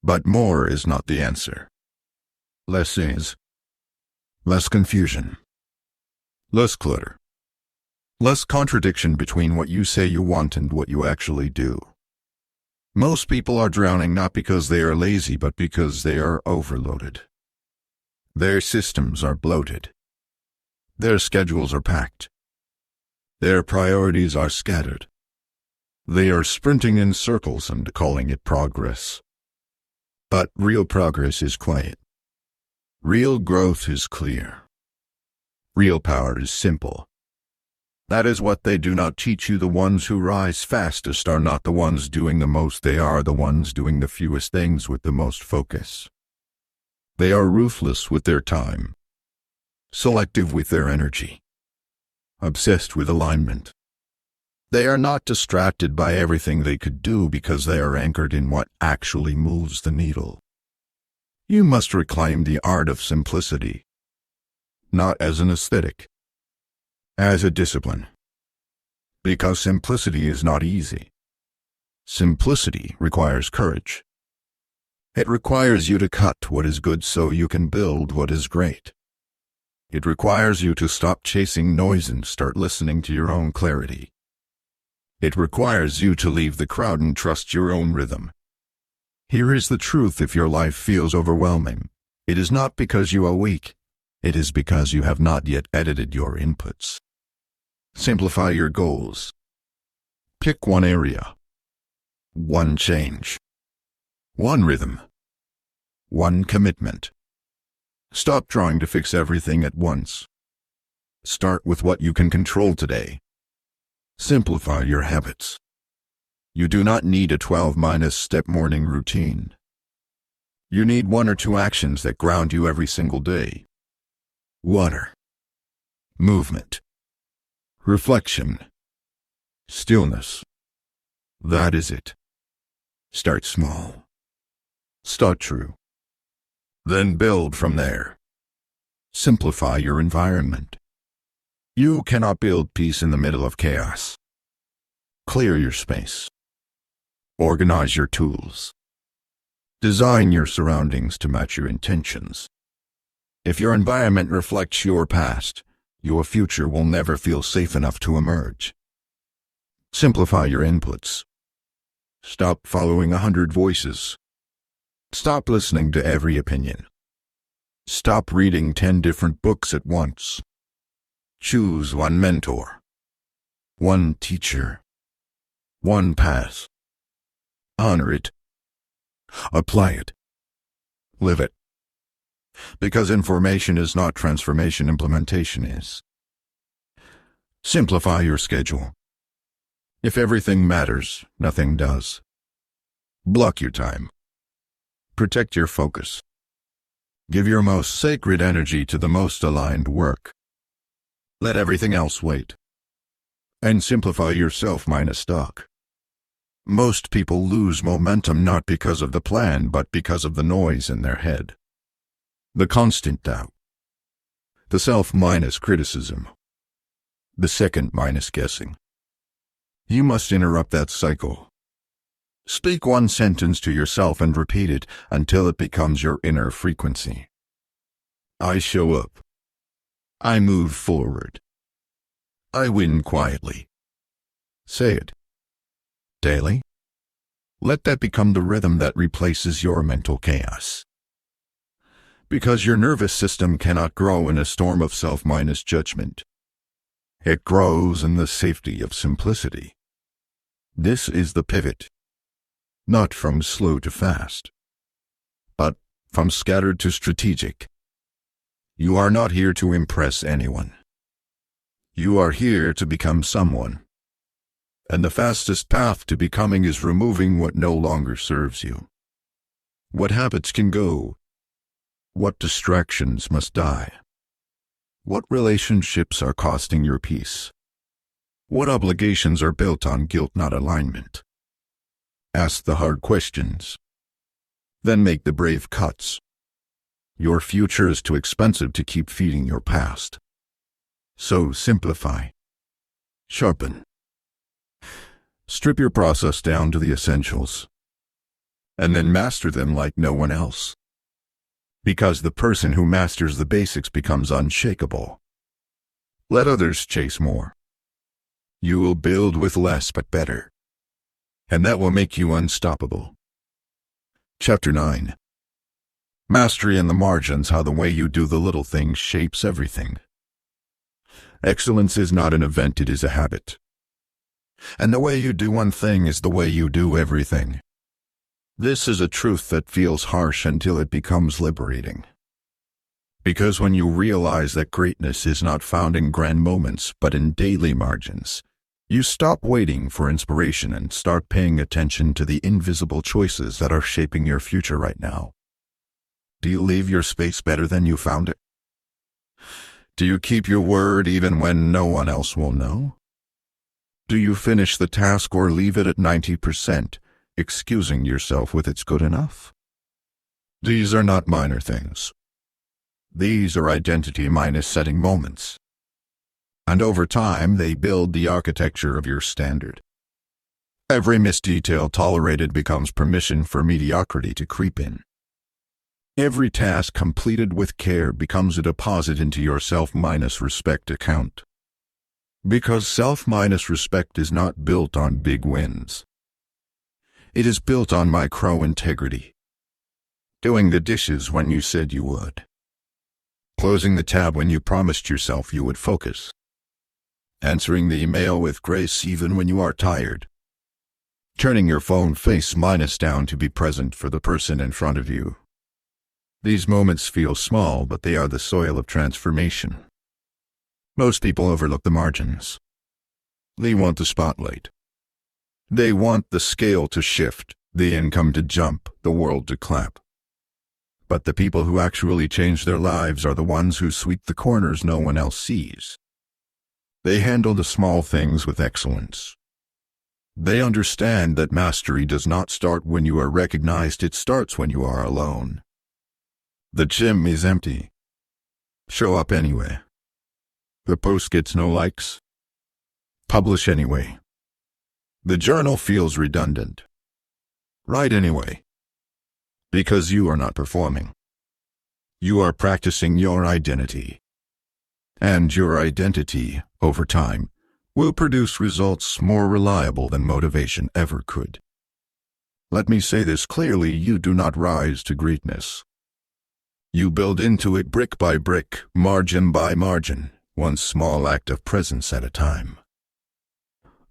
But more is not the answer. Less is. Less confusion. Less clutter. Less contradiction between what you say you want and what you actually do. Most people are drowning not because they are lazy but because they are overloaded. Their systems are bloated. Their schedules are packed. Their priorities are scattered. They are sprinting in circles and calling it progress. But real progress is quiet. Real growth is clear. Real power is simple. That is what they do not teach you. The ones who rise fastest are not the ones doing the most. They are the ones doing the fewest things with the most focus. They are ruthless with their time. Selective with their energy. Obsessed with alignment. They are not distracted by everything they could do because they are anchored in what actually moves the needle. You must reclaim the art of simplicity. Not as an aesthetic. As a discipline. Because simplicity is not easy. Simplicity requires courage. It requires you to cut what is good so you can build what is great. It requires you to stop chasing noise and start listening to your own clarity. It requires you to leave the crowd and trust your own rhythm. Here is the truth: if your life feels overwhelming, it is not because you are weak. It is because you have not yet edited your inputs. Simplify your goals. Pick one area. One change. One rhythm. One commitment. Stop trying to fix everything at once. Start with what you can control today. Simplify your habits. You do not need a 12-step morning routine. You need 1 or 2 actions that ground you every single day. Water. Movement. Reflection. Stillness. That is it. Start small. Start true. Then build from there. Simplify your environment. You cannot build peace in the middle of chaos. Clear your space. Organize your tools. Design your surroundings to match your intentions. If your environment reflects your past, your future will never feel safe enough to emerge. Simplify your inputs. Stop following 100 voices. Stop listening to every opinion. Stop reading 10 different books at once. Choose one mentor. One teacher. One path. Honor it. Apply it. Live it. Because information is not transformation, implementation is. Simplify your schedule. If everything matters, nothing does. Block your time. Protect your focus. Give your most sacred energy to the most aligned work. Let everything else wait. And simplify yourself minus talk. Most people lose momentum not because of the plan but because of the noise in their head. The constant doubt. The self minus criticism. The second minus guessing. You must interrupt that cycle. Speak one sentence to yourself and repeat it until it becomes your inner frequency. I show up. I move forward. I win quietly. Say it. Daily. Let that become the rhythm that replaces your mental chaos. Because your nervous system cannot grow in a storm of self-minus judgment. It grows in the safety of simplicity. This is the pivot. Not from slow to fast, but from scattered to strategic. You are not here to impress anyone. You are here to become someone. And the fastest path to becoming is removing what no longer serves you. What habits can go? What distractions must die? What relationships are costing your peace? What obligations are built on guilt, not alignment? Ask the hard questions. Then make the brave cuts. Your future is too expensive to keep feeding your past. So simplify. Sharpen. Strip your process down to the essentials. And then master them like no one else. Because the person who masters the basics becomes unshakable. Let others chase more. You will build with less but better. And that will make you unstoppable. Chapter 9. Mastery in the margins: how the way you do the little things shapes everything. Excellence is not an event, it is a habit. And the way you do one thing is the way you do everything. This is a truth that feels harsh until it becomes liberating. Because when you realize that greatness is not found in grand moments but in daily margins, you stop waiting for inspiration and start paying attention to the invisible choices that are shaping your future right now. Do you leave your space better than you found it? Do you keep your word even when no one else will know? Do you finish the task or leave it at 90%, excusing yourself with "it's good enough"? These are not minor things. These are identity minus setting moments. And over time they build the architecture of your standard. Every missed detail tolerated becomes permission for mediocrity to creep in. Every task completed with care becomes a deposit into your self-minus-respect account. Because self-minus-respect is not built on big wins. It is built on micro-integrity. Doing the dishes when you said you would. Closing the tab when you promised yourself you would focus. Answering the email with grace even when you are tired. Turning your phone face minus down to be present for the person in front of you. These moments feel small, but they are the soil of transformation. Most people overlook the margins. They want the spotlight. They want the scale to shift, the income to jump, the world to clap. But the people who actually change their lives are the ones who sweep the corners no one else sees. They handle the small things with excellence. They understand that mastery does not start when you are recognized, it starts when you are alone. The gym is empty. Show up anyway. The post gets no likes. Publish anyway. The journal feels redundant. Write anyway. Because you are not performing. You are practicing your identity. And your identity, over time, will produce results more reliable than motivation ever could. Let me say this clearly: you do not rise to greatness. You build into it brick by brick, margin by margin, one small act of presence at a time.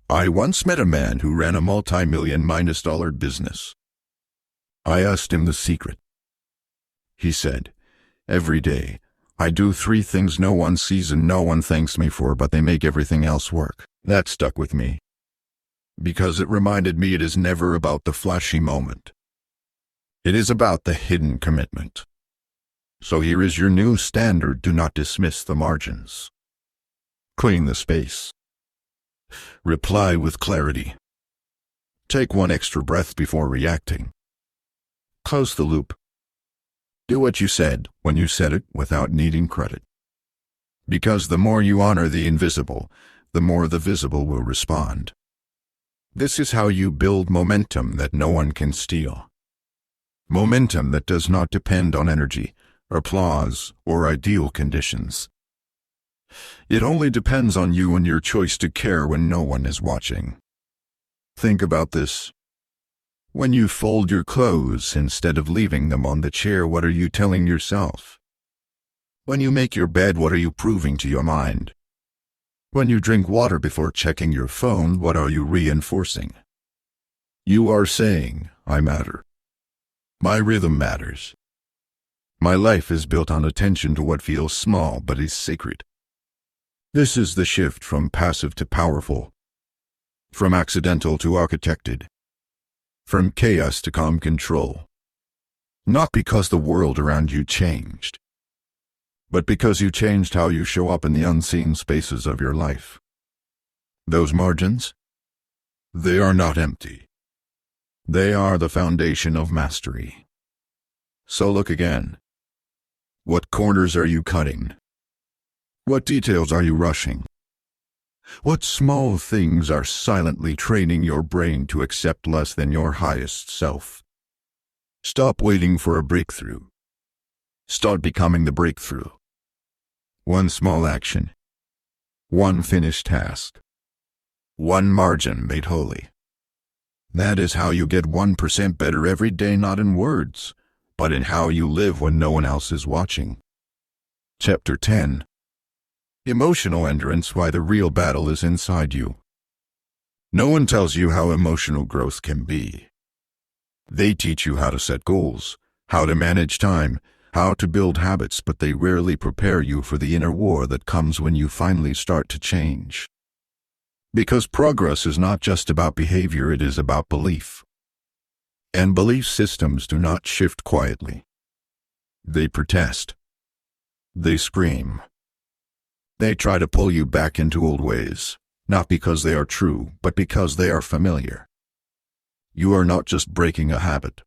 I once met a man who ran a multi-million-dollar business. I asked him the secret. He said, "Every day, I do 3 things no one sees and no one thanks me for, but they make everything else work." That stuck with me. Because it reminded me it is never about the flashy moment. It is about the hidden commitment. So here is your new standard: do not dismiss the margins. Clean the space. Reply with clarity. Take one extra breath before reacting. Close the loop. Do what you said when you said it without needing credit. Because the more you honor the invisible, the more the visible will respond. This is how you build momentum that no one can steal. Momentum that does not depend on energy, applause, or ideal conditions. It only depends on you and your choice to care when no one is watching. Think about this. When you fold your clothes instead of leaving them on the chair, what are you telling yourself? When you make your bed, what are you proving to your mind? When you drink water before checking your phone, what are you reinforcing? You are saying, I matter. My rhythm matters. My life is built on attention to what feels small but is sacred. This is the shift from passive to powerful, from accidental to architected, from chaos to calm control. Not because the world around you changed, but because you changed how you show up in the unseen spaces of your life. Those margins? They are not empty. They are the foundation of mastery. So look again. What corners are you cutting? What details are you rushing? What small things are silently training your brain to accept less than your highest self? Stop waiting for a breakthrough. Start becoming the breakthrough. One small action. One finished task. One margin made holy. That is how you get 1% better every day, not in words, but in how you live when no one else is watching. Chapter 10. Emotional Endurance: Why the Real Battle is Inside You. No one tells you how emotional growth can be. They teach you how to set goals, how to manage time, how to build habits, but they rarely prepare you for the inner war that comes when you finally start to change. Because progress is not just about behavior, it is about belief. And belief systems do not shift quietly. They protest. They scream. They try to pull you back into old ways, not because they are true, but because they are familiar. You are not just breaking a habit.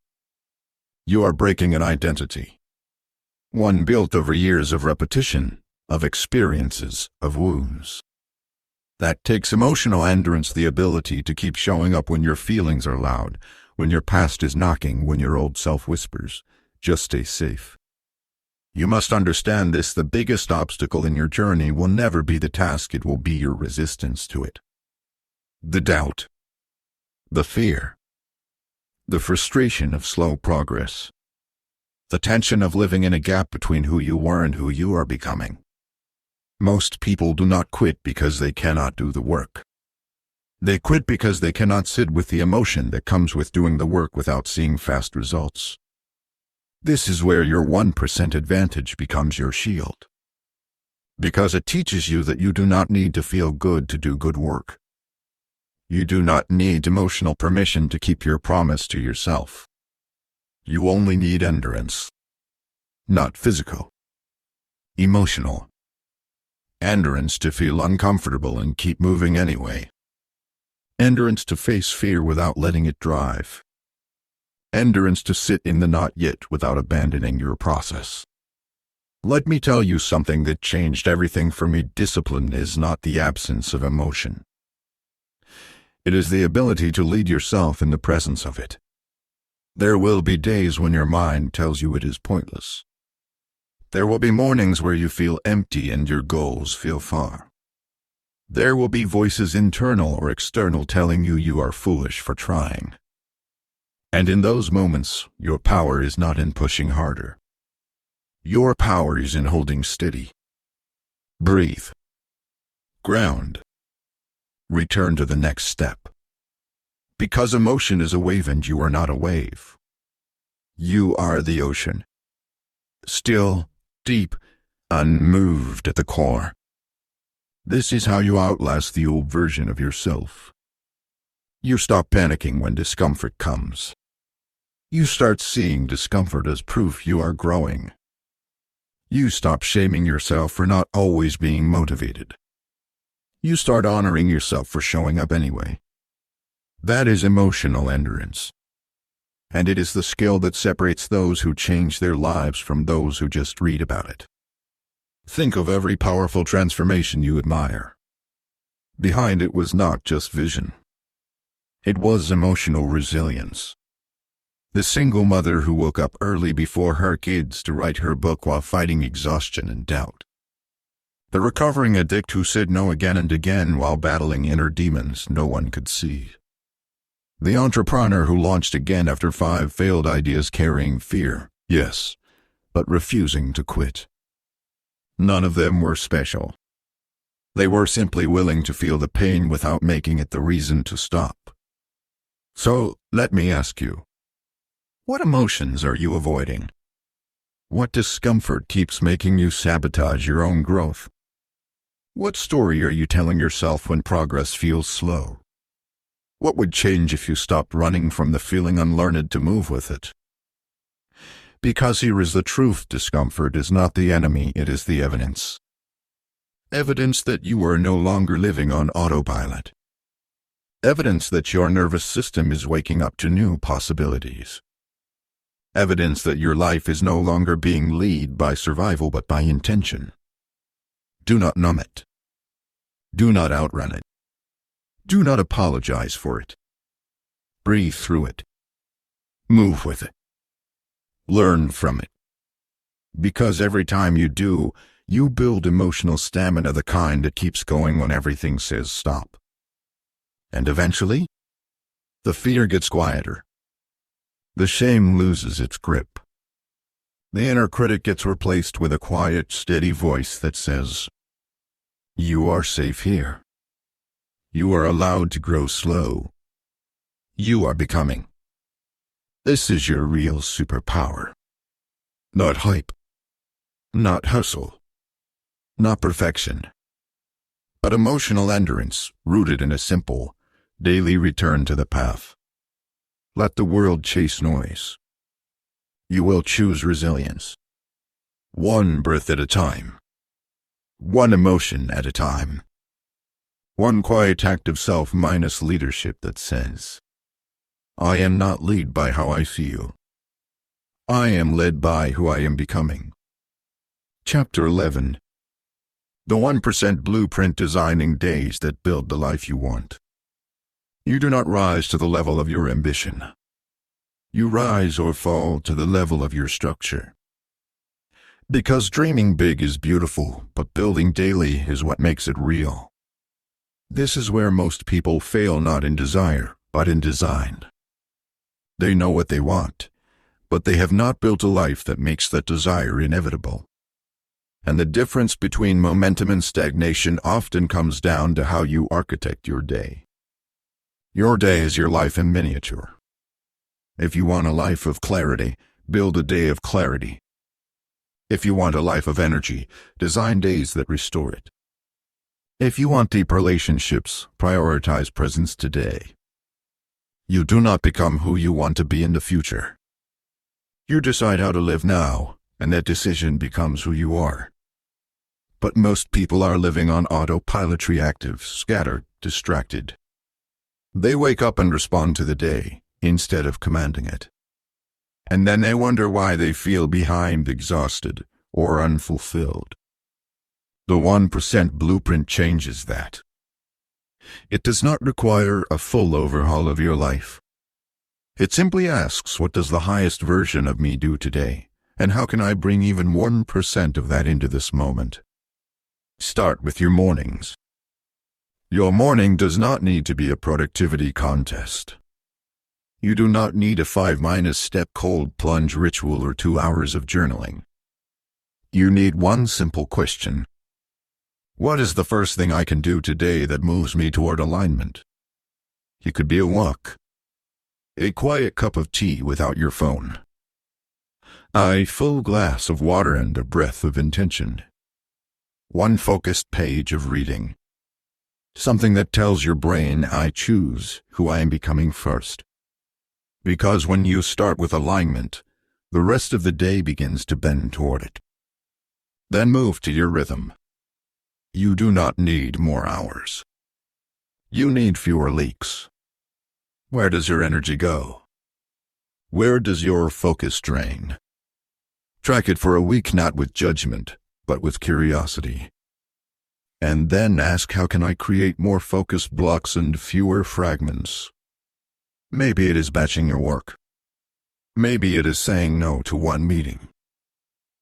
You are breaking an identity. One built over years of repetition, of experiences, of wounds. That takes emotional endurance, the ability to keep showing up when your feelings are loud, when your past is knocking, when your old self whispers, just stay safe. You must understand this: the biggest obstacle in your journey will never be the task, it will be your resistance to it. The doubt. The fear. The frustration of slow progress. The tension of living in a gap between who you were and who you are becoming. Most people do not quit because they cannot do the work. They quit because they cannot sit with the emotion that comes with doing the work without seeing fast results. This is where your 1% advantage becomes your shield. Because it teaches you that you do not need to feel good to do good work. You do not need emotional permission to keep your promise to yourself. You only need endurance. Not physical. Emotional. Endurance to feel uncomfortable and keep moving anyway. Endurance to face fear without letting it drive. Endurance to sit in the not yet without abandoning your process. Let me tell you something that changed everything for me. Discipline is not the absence of emotion. It is the ability to lead yourself in the presence of it. There will be days when your mind tells you it is pointless. There will be mornings where you feel empty and your goals feel far. There will be voices, internal or external, telling you you are foolish for trying. And in those moments, your power is not in pushing harder. Your power is in holding steady. Breathe. Ground. Return to the next step. Because emotion is a wave and you are not a wave. You are the ocean. Still, deep, unmoved at the core. This is how you outlast the old version of yourself. You stop panicking when discomfort comes. You start seeing discomfort as proof you are growing. You stop shaming yourself for not always being motivated. You start honoring yourself for showing up anyway. That is emotional endurance. And it is the skill that separates those who change their lives from those who just read about it. Think of every powerful transformation you admire. Behind it was not just vision. It was emotional resilience. The single mother who woke up early before her kids to write her book while fighting exhaustion and doubt. The recovering addict who said no again and again while battling inner demons no one could see. The entrepreneur who launched again after 5 failed ideas carrying fear, yes, but refusing to quit. None of them were special. They were simply willing to feel the pain without making it the reason to stop. So, let me ask you, what emotions are you avoiding? What discomfort keeps making you sabotage your own growth? What story are you telling yourself when progress feels slow? What would change if you stopped running from the feeling and learned to move with it? Because here is the truth: discomfort is not the enemy, it is the evidence. Evidence that you are no longer living on autopilot. Evidence that your nervous system is waking up to new possibilities. Evidence that your life is no longer being led by survival but by intention. Do not numb it. Do not outrun it. Do not apologize for it. Breathe through it. Move with it. Learn from it. Because every time you do, you build emotional stamina, the kind that keeps going when everything says stop. And eventually, the fear gets quieter. The shame loses its grip. The inner critic gets replaced with a quiet, steady voice that says, "You are safe here. You are allowed to grow slow. You are becoming." This is your real superpower. Not hype. Not hustle. Not perfection. But emotional endurance, rooted in a simple, daily return to the path. Let the world chase noise. You will choose resilience. One breath at a time. One emotion at a time. One quiet act of self-minus leadership that says, "I am not led by how I feel. I am led by who I am becoming." Chapter 11. The 1% Blueprint: Designing Days That Build the Life You Want. You do not rise to the level of your ambition. You rise or fall to the level of your structure. Because dreaming big is beautiful, but building daily is what makes it real. This is where most people fail, not in desire, but in design. They know what they want, but they have not built a life that makes that desire inevitable. And the difference between momentum and stagnation often comes down to how you architect your day. Your day is your life in miniature. If you want a life of clarity, build a day of clarity. If you want a life of energy, design days that restore it. If you want deep relationships, prioritize presence today. You do not become who you want to be in the future. You decide how to live now, and that decision becomes who you are. But most people are living on autopilot, reactive, scattered, distracted. They wake up and respond to the day, instead of commanding it. And then they wonder why they feel behind, exhausted, or unfulfilled. The 1% Blueprint changes that. It does not require a full overhaul of your life. It simply asks, what does the highest version of me do today, and how can I bring even 1% of that into this moment? Start with your mornings. Your morning does not need to be a productivity contest. You do not need a 5-step cold plunge ritual or 2 hours of journaling. You need one simple question. What is the first thing I can do today that moves me toward alignment? It could be a walk, a quiet cup of tea without your phone, a full glass of water, and a breath of intention. One focused page of reading. Something that tells your brain, I choose who I am becoming first. Because when you start with alignment, the rest of the day begins to bend toward it. Then move to your rhythm. You do not need more hours. You need fewer leaks. Where does your energy go? Where does your focus drain? Track it for a week, not with judgment, but with curiosity. And then ask, how can I create more focused blocks and fewer fragments? Maybe it is batching your work. Maybe it is saying no to one meeting.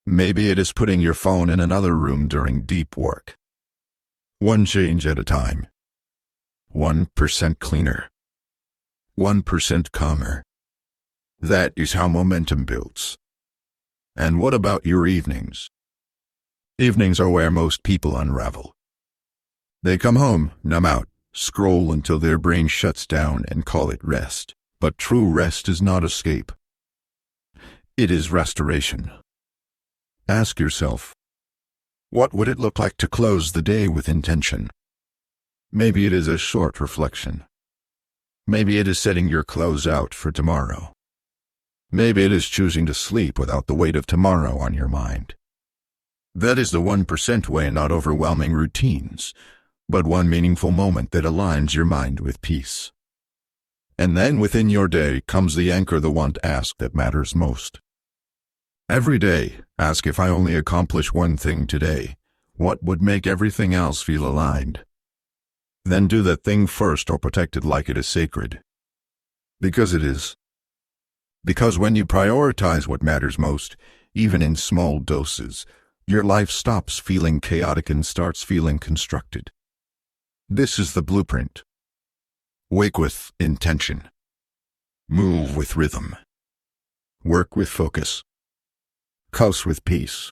Maybe it is putting your phone in another room during deep work. One change at a time. 1% cleaner. 1% calmer. That is how momentum builds. And what about your evenings? Evenings are where most people unravel. They come home, numb out, scroll until their brain shuts down and call it rest. But true rest is not escape. It is restoration. Ask yourself, what would it look like to close the day with intention? Maybe it is a short reflection. Maybe it is setting your clothes out for tomorrow. Maybe it is choosing to sleep without the weight of tomorrow on your mind. That is the 1% way, not overwhelming routines, but one meaningful moment that aligns your mind with peace. And then within your day comes the anchor, the one ask that matters most. Every day, ask, if I only accomplish one thing today, what would make everything else feel aligned? Then do that thing first, or protect it like it is sacred. Because it is. Because when you prioritize what matters most, even in small doses, your life stops feeling chaotic and starts feeling constructed. This is the blueprint. Wake with intention. Move with rhythm. Work with focus. Coast with peace.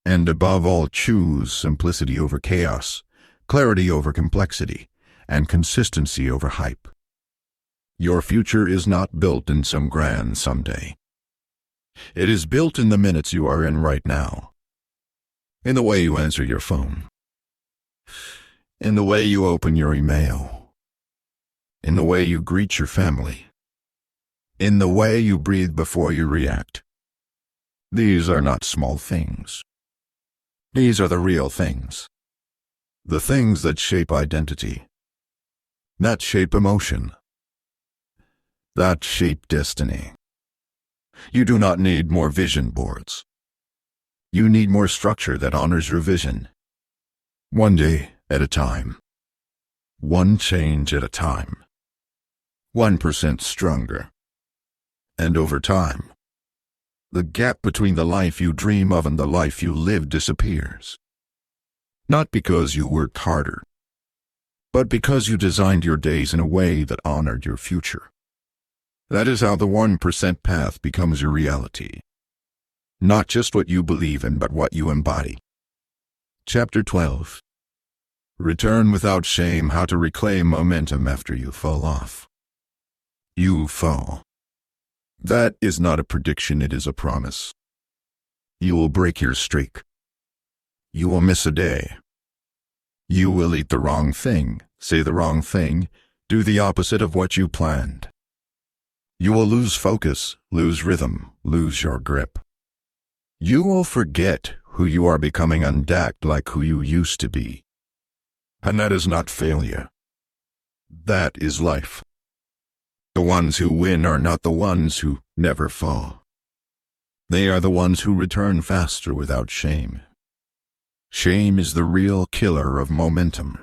And above all, choose simplicity over chaos, clarity over complexity, and consistency over hype. Your future is not built in some grand someday. It is built in the minutes you are in right now. In the way you answer your phone. In the way you open your email. In the way you greet your family. In the way you breathe before you react. These are not small things. These are the real things. The things that shape identity. That shape emotion. That shape destiny. You do not need more vision boards. You need more structure that honors your vision. One day at a time. One change at a time. 1% stronger. And over time, the gap between the life you dream of and the life you live disappears. Not because you worked harder, but because you designed your days in a way that honored your future. That is how the 1% path becomes your reality. Not just what you believe in, but what you embody. Chapter 12. Return without shame, how to reclaim momentum after you fall off. You fall. That is not a prediction, it is a promise. You will break your streak. You will miss a day. You will eat the wrong thing, say the wrong thing, do the opposite of what you planned. You will lose focus, lose rhythm, lose your grip. You will forget who you are becoming and act like who you used to be. And that is not failure. That is life. The ones who win are not the ones who never fall. They are the ones who return faster without shame. Shame is the real killer of momentum.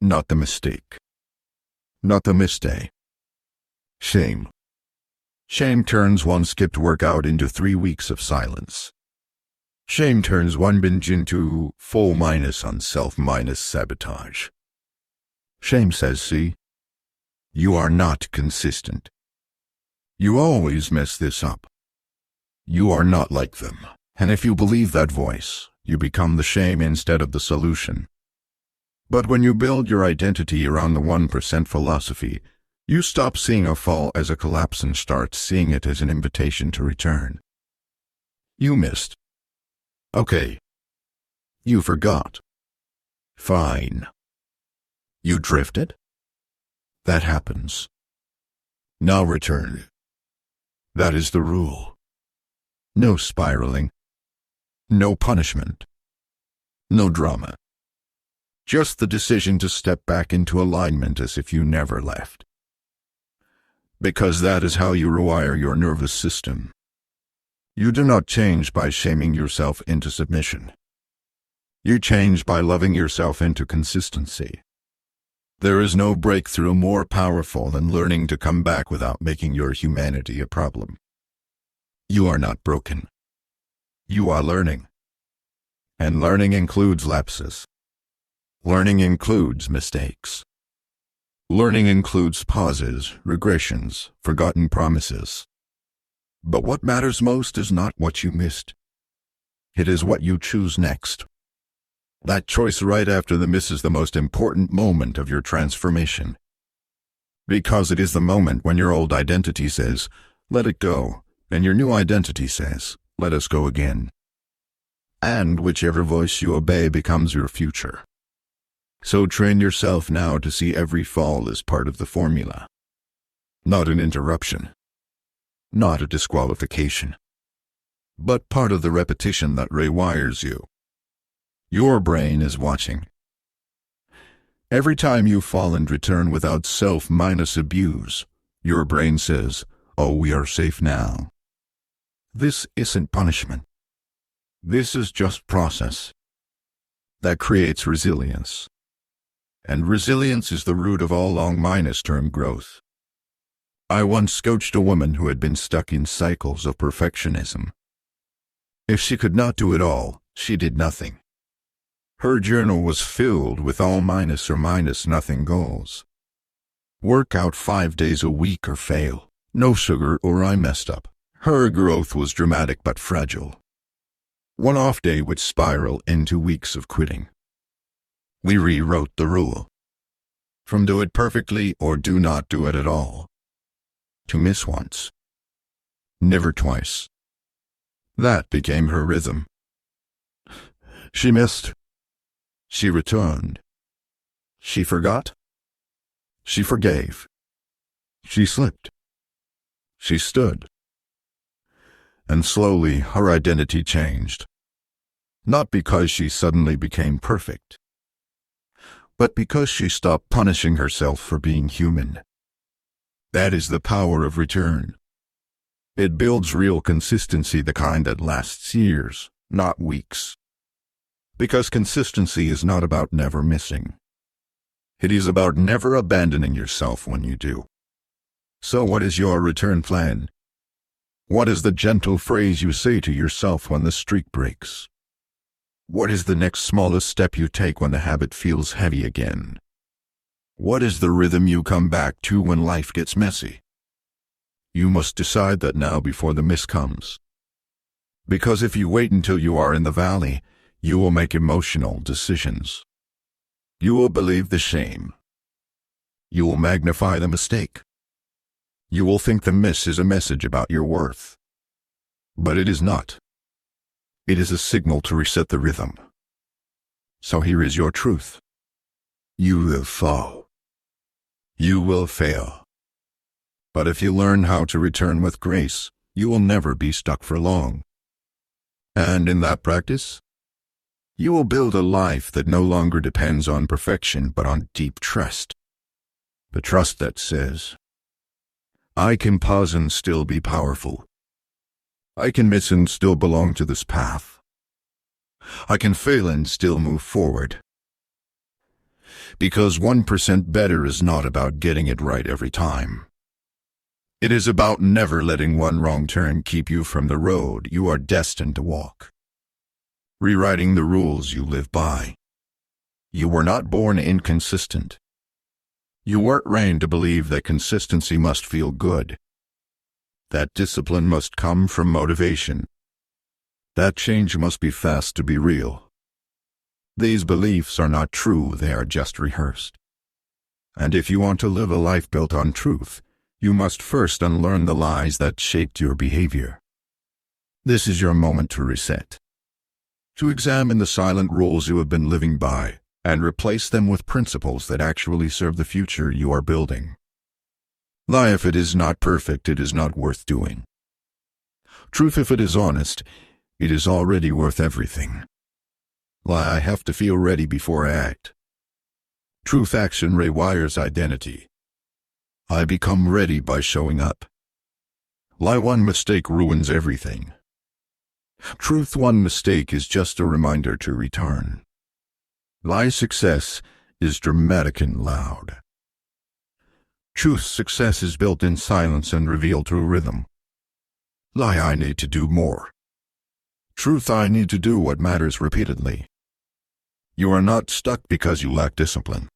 Not the mistake. Not the misday. Shame. Shame turns one skipped workout into 3 weeks of silence. Shame turns one binge into full minus on self minus sabotage. Shame says, see, you are not consistent. You always mess this up. You are not like them. And if you believe that voice, you become the shame instead of the solution. But when you build your identity around the 1% philosophy, you stop seeing a fall as a collapse and start seeing it as an invitation to return. You missed. Okay. You forgot. Fine. You drifted? That happens. Now return. That is the rule. No spiraling. No punishment. No drama. Just the decision to step back into alignment as if you never left. Because that is how you rewire your nervous system. You do not change by shaming yourself into submission. You change by loving yourself into consistency. There is no breakthrough more powerful than learning to come back without making your humanity a problem. You are not broken. You are learning. And learning includes lapses. Learning includes mistakes. Learning includes pauses, regressions, forgotten promises. But what matters most is not what you missed. It is what you choose next. That choice right after the miss is the most important moment of your transformation. Because it is the moment when your old identity says, let it go, and your new identity says, let us go again. And whichever voice you obey becomes your future. So train yourself now to see every fall as part of the formula. Not an interruption. Not a disqualification. But part of the repetition that rewires you. Your brain is watching. Every time you fall and return without self-abuse, your brain says, oh, we are safe now. This isn't punishment. This is just process. That creates resilience. And resilience is the root of all long-term growth. I once coached a woman who had been stuck in cycles of perfectionism. If she could not do it all, she did nothing. Her journal was filled with all minus or nothing goals. Work out 5 days a week or fail. No sugar or I messed up. Her growth was dramatic but fragile. One off day would spiral into weeks of quitting. We rewrote the rule. From do it perfectly or do not do it at all. To miss once. Never twice. That became her rhythm. She missed. She returned. She forgot. She forgave. She slipped. She stood. And slowly her identity changed. Not because she suddenly became perfect, but because she stopped punishing herself for being human. That is the power of return. It builds real consistency, the kind that lasts years, not weeks. Because consistency is not about never missing. It is about never abandoning yourself when you do. So what is your return plan? What is the gentle phrase you say to yourself when the streak breaks? What is the next smallest step you take when the habit feels heavy again? What is the rhythm you come back to when life gets messy? You must decide that now before the miss comes. Because if you wait until you are in the valley, you will make emotional decisions. You will believe the shame. You will magnify the mistake. You will think the miss is a message about your worth. But it is not. It is a signal to reset the rhythm. So here is your truth. You will fall. You will fail. But if you learn how to return with grace, you will never be stuck for long. And in that practice, you will build a life that no longer depends on perfection but on deep trust. The trust that says, I can pause and still be powerful. I can miss and still belong to this path. I can fail and still move forward. Because 1% better is not about getting it right every time. It is about never letting one wrong turn keep you from the road you are destined to walk. Rewriting the rules you live by. You were not born inconsistent. You weren't trained to believe that consistency must feel good. That discipline must come from motivation. That change must be fast to be real. These beliefs are not true, they are just rehearsed. And if you want to live a life built on truth, you must first unlearn the lies that shaped your behavior. This is your moment to reset. To examine the silent rules you have been living by, and replace them with principles that actually serve the future you are building. Lie if it is not perfect, it is not worth doing. Truth if it is honest, it is already worth everything. Lie, I have to feel ready before I act. Truth action rewires identity. I become ready by showing up. Lie, one mistake ruins everything. Truth, one mistake is just a reminder to return. Lie, success is dramatic and loud. Truth, success is built in silence and revealed through rhythm. Lie, I need to do more. Truth, I need to do what matters repeatedly. You are not stuck because you lack discipline.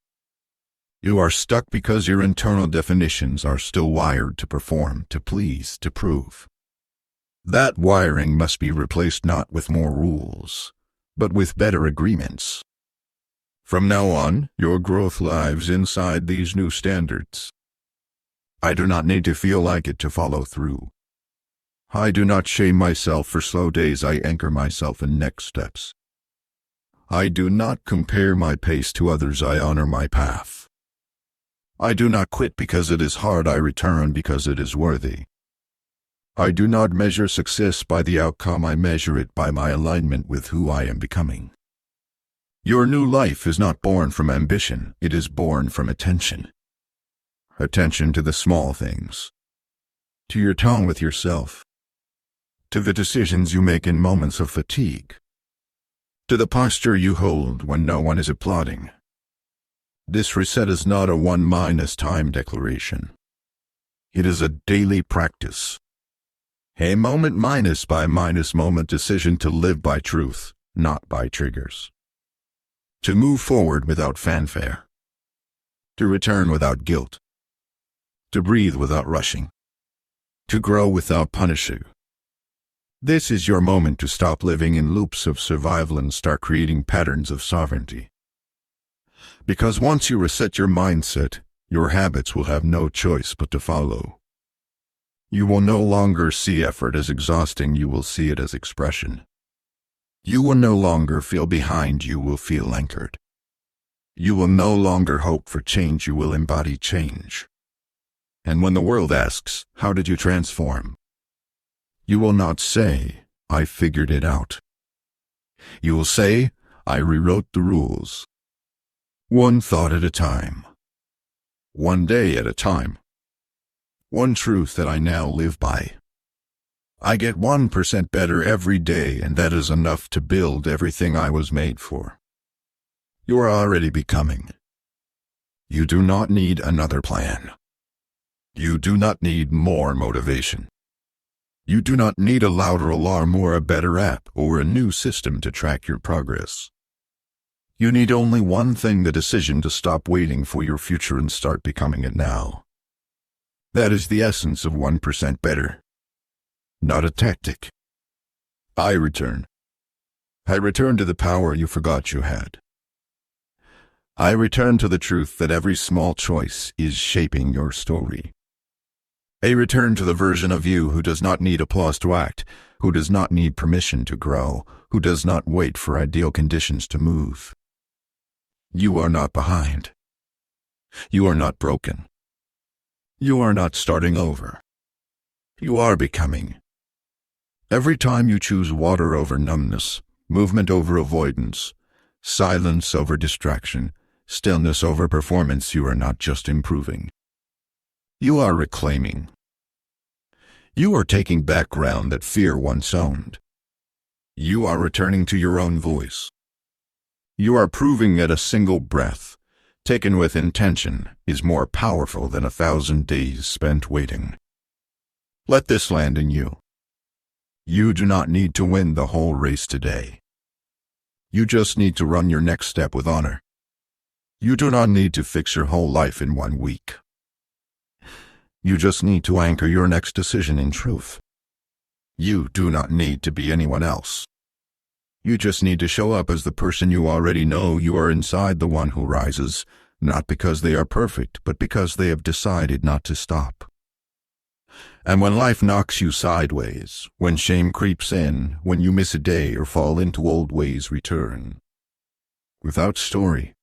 You are stuck because your internal definitions are still wired to perform, to please, to prove. That wiring must be replaced not with more rules, but with better agreements. From now on, your growth lives inside these new standards. I do not need to feel like it to follow through. I do not shame myself for slow days, I anchor myself in next steps. I do not compare my pace to others, I honor my path. I do not quit because it is hard, I return because it is worthy. I do not measure success by the outcome, I measure it by my alignment with who I am becoming. Your new life is not born from ambition, it is born from attention. Attention to the small things. To your tone with yourself. To the decisions you make in moments of fatigue. To the posture you hold when no one is applauding. This reset is not a 1-time declaration. It is a daily practice. A moment-by-moment decision to live by truth, not by triggers. To move forward without fanfare. To return without guilt. To breathe without rushing. To grow without punishing. This is your moment to stop living in loops of survival and start creating patterns of sovereignty. Because once you reset your mindset, your habits will have no choice but to follow. You will no longer see effort as exhausting, you will see it as expression. You will no longer feel behind, you will feel anchored. You will no longer hope for change, you will embody change. And when the world asks, how did you transform? You will not say, I figured it out. You will say, I rewrote the rules. One thought at a time. One day at a time. One truth that I now live by. I get 1% better every day, and that is enough to build everything I was made for. You are already becoming. You do not need another plan. You do not need more motivation. You do not need a louder alarm or a better app or a new system to track your progress. You need only one thing: the decision to stop waiting for your future and start becoming it now. That is the essence of 1% better. Not a tactic. I return. I return to the power you forgot you had. I return to the truth that every small choice is shaping your story. A return to the version of you who does not need applause to act, who does not need permission to grow, who does not wait for ideal conditions to move. You are not behind. You are not broken. You are not starting over. You are becoming. Every time you choose water over numbness, movement over avoidance, silence over distraction, stillness over performance, you are not just improving. You are reclaiming. You are taking back ground that fear once owned. You are returning to your own voice. You are proving that a single breath, taken with intention, is more powerful than 1,000 days spent waiting. Let this land in you. You do not need to win the whole race today. You just need to run your next step with honor. You do not need to fix your whole life in 1 week. You just need to anchor your next decision in truth. You do not need to be anyone else. You just need to show up as the person you already know you are inside, the one who rises, not because they are perfect, but because they have decided not to stop. And when life knocks you sideways, when shame creeps in, when you miss a day or fall into old ways, return. Without story.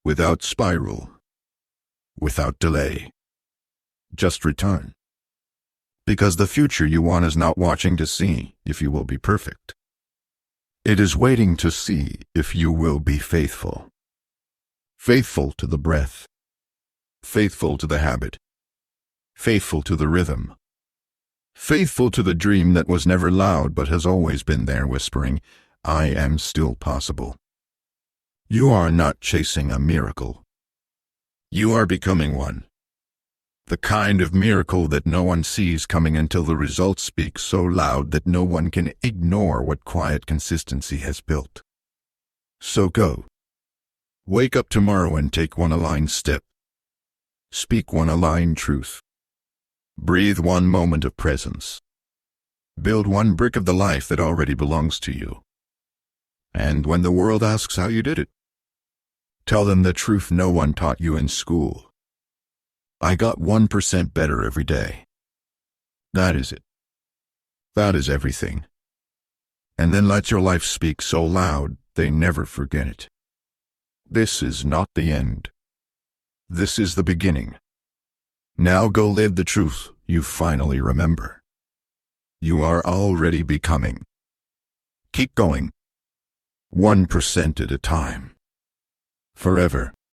Without spiral. Without delay. Just return. Because the future you want is not watching to see if you will be perfect. It is waiting to see if you will be faithful. Faithful to the breath. Faithful to the habit. Faithful to the rhythm. Faithful to the dream that was never loud but has always been there whispering, I am still possible. You are not chasing a miracle. You are becoming one. The kind of miracle that no one sees coming until the results speak so loud that no one can ignore what quiet consistency has built. So go. Wake up tomorrow and take one aligned step. Speak one aligned truth. Breathe one moment of presence. Build one brick of the life that already belongs to you. And when the world asks how you did it, tell them the truth no one taught you in school. I got 1% better every day. That is it. That is everything. And then let your life speak so loud they never forget it. This is not the end. This is the beginning. Now go live the truth you finally remember. You are already becoming. Keep going. 1% at a time. Forever.